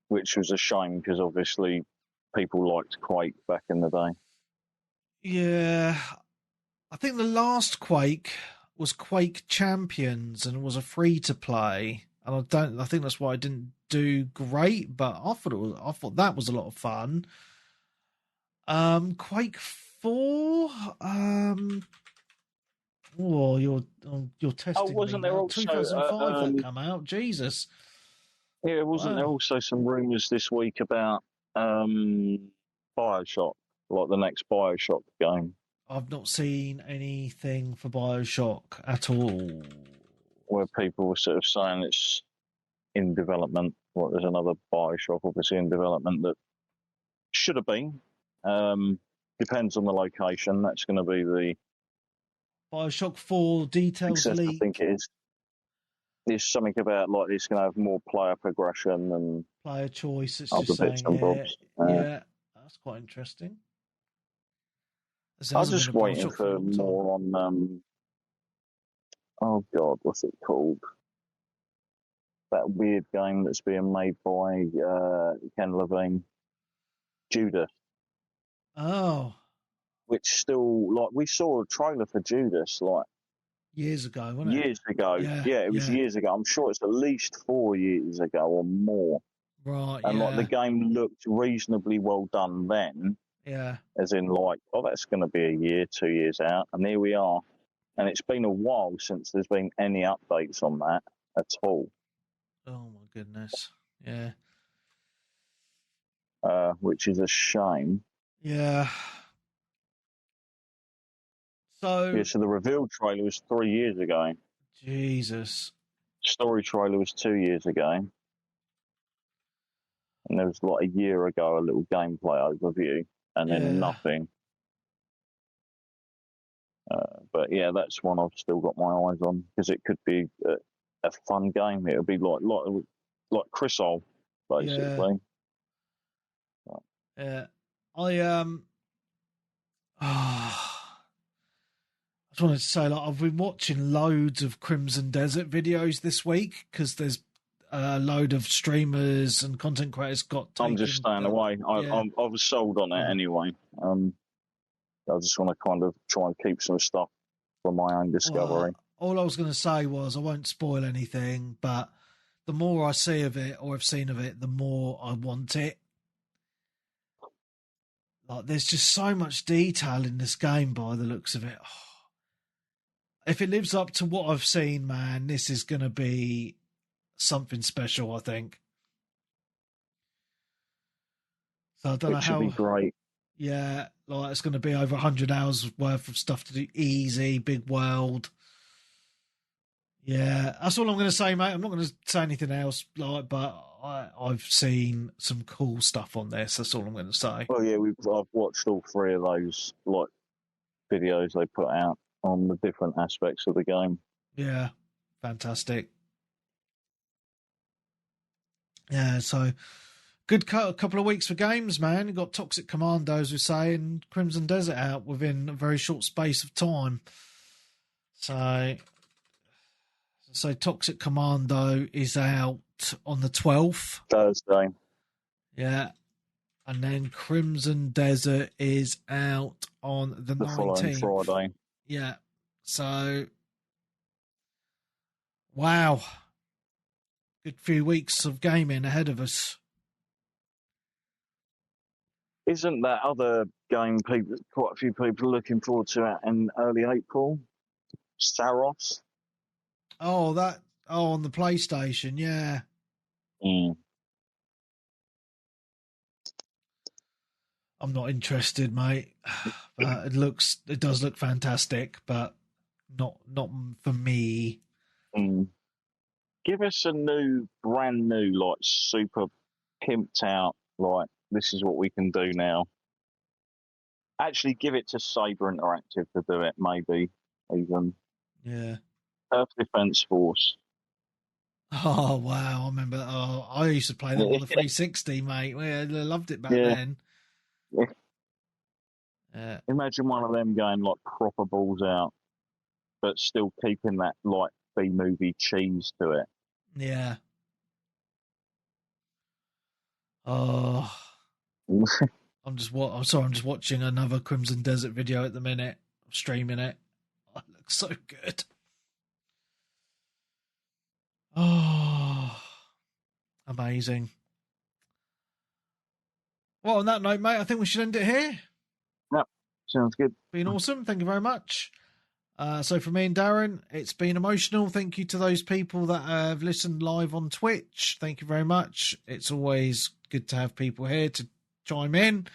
which was a shame because obviously people liked Quake back in the day. Yeah, I think the last Quake was Quake Champions and it was a free to play, and I think that's why I didn't do great, but I thought that was a lot of fun. Quake 4. Oh, you're testing me wasn't there now. also 2005 that come out. Jesus. Yeah, wasn't there also some rumours this week about Bioshock, like the next Bioshock game? I've not seen anything for Bioshock at all. Where people were sort of saying it's in development. Well, there's another Bioshock obviously in development that should have been. Depends on the location. That's going to be the Bioshock 4 details leaked. I think it is. There's something about like it's going to have more player progression and player choice. It's other just bits saying, and bobs. yeah, that's quite interesting. I was just waiting for more on. Oh God, what's it called? That weird game that's being made by Ken Levine, Judas. Oh, which still like we saw a trailer for Judas like years ago, wasn't it? Years ago, yeah, it was years ago. I'm sure it's at least 4 years ago or more. Right, and like the game looked reasonably well done then. Yeah. As in, like, oh, that's going to be a year, 2 years out, and here we are. And it's been a while since there's been any updates on that at all. Oh my goodness, yeah. Which is a shame. Yeah. So the reveal trailer was 3 years ago. Jesus. Story trailer was 2 years ago. And there was like a year ago a little gameplay overview, and then nothing. But yeah, that's one I've still got my eyes on because it could be a fun game. It'll be like Chrysol, basically. Yeah. I just wanted to say, like, I've been watching loads of Crimson Desert videos this week because there's a load of streamers and content creators I'm just staying away. I was sold on it anyway. I just want to kind of try and keep some stuff for my own discovery. All I was going to say was I won't spoil anything, but the more I see of it or have seen of it, the more I want it. Like, there's just so much detail in this game by the looks of it. Oh. If it lives up to what I've seen, man, this is going to be something special, I think. So I don't know how. It should be great. Yeah, like it's going to be over 100 hours worth of stuff to do. Easy, big world. Yeah, that's all I'm going to say, mate. I'm not going to say anything else, like, but I've seen some cool stuff on this. That's all I'm going to say. Well, yeah, I've watched all three of those like videos they put out on the different aspects of the game. Yeah, fantastic. Yeah, so good couple of weeks for games, man. You got Toxic Commando, as we say, and Crimson Desert out within a very short space of time. So Toxic Commando is out on the 12th. Thursday. Yeah. And then Crimson Desert is out on the 19th. Following Friday. Yeah. So, wow. Good few weeks of gaming ahead of us. Isn't that other game quite a few people are looking forward to it in early April? Saros? Oh, on the PlayStation, yeah. Mm. I'm not interested, mate. But it does look fantastic, but not for me. Mm. Give us a brand new, like super pimped out, like this is what we can do now. Actually, give it to Saber Interactive to do it, maybe even. Yeah. Earth Defense Force. Oh wow! I remember. Oh, I used to play that on the 360, mate. I loved it back then. Imagine one of them going like proper balls out, but still keeping that like B-movie cheese to it. Yeah. Oh, I'm just watching another Crimson Desert video at the minute. I'm streaming it. Oh, it looks so good. Oh, amazing. Well, on that note, mate, I think we should end it here. Yep, sounds good. Been awesome. Thank you very much. So for me and Darren, it's been emotional. Thank you to those people that have listened live on Twitch. Thank you very much. It's always good to have people here to chime in.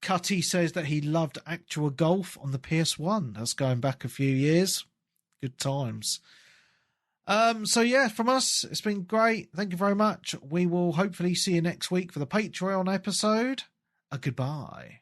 Cutty says that he loved Actual Golf on the PS1. That's going back a few years. Good times. So yeah, from us, it's been great. Thank you very much. We will hopefully see you next week for the Patreon episode. Goodbye.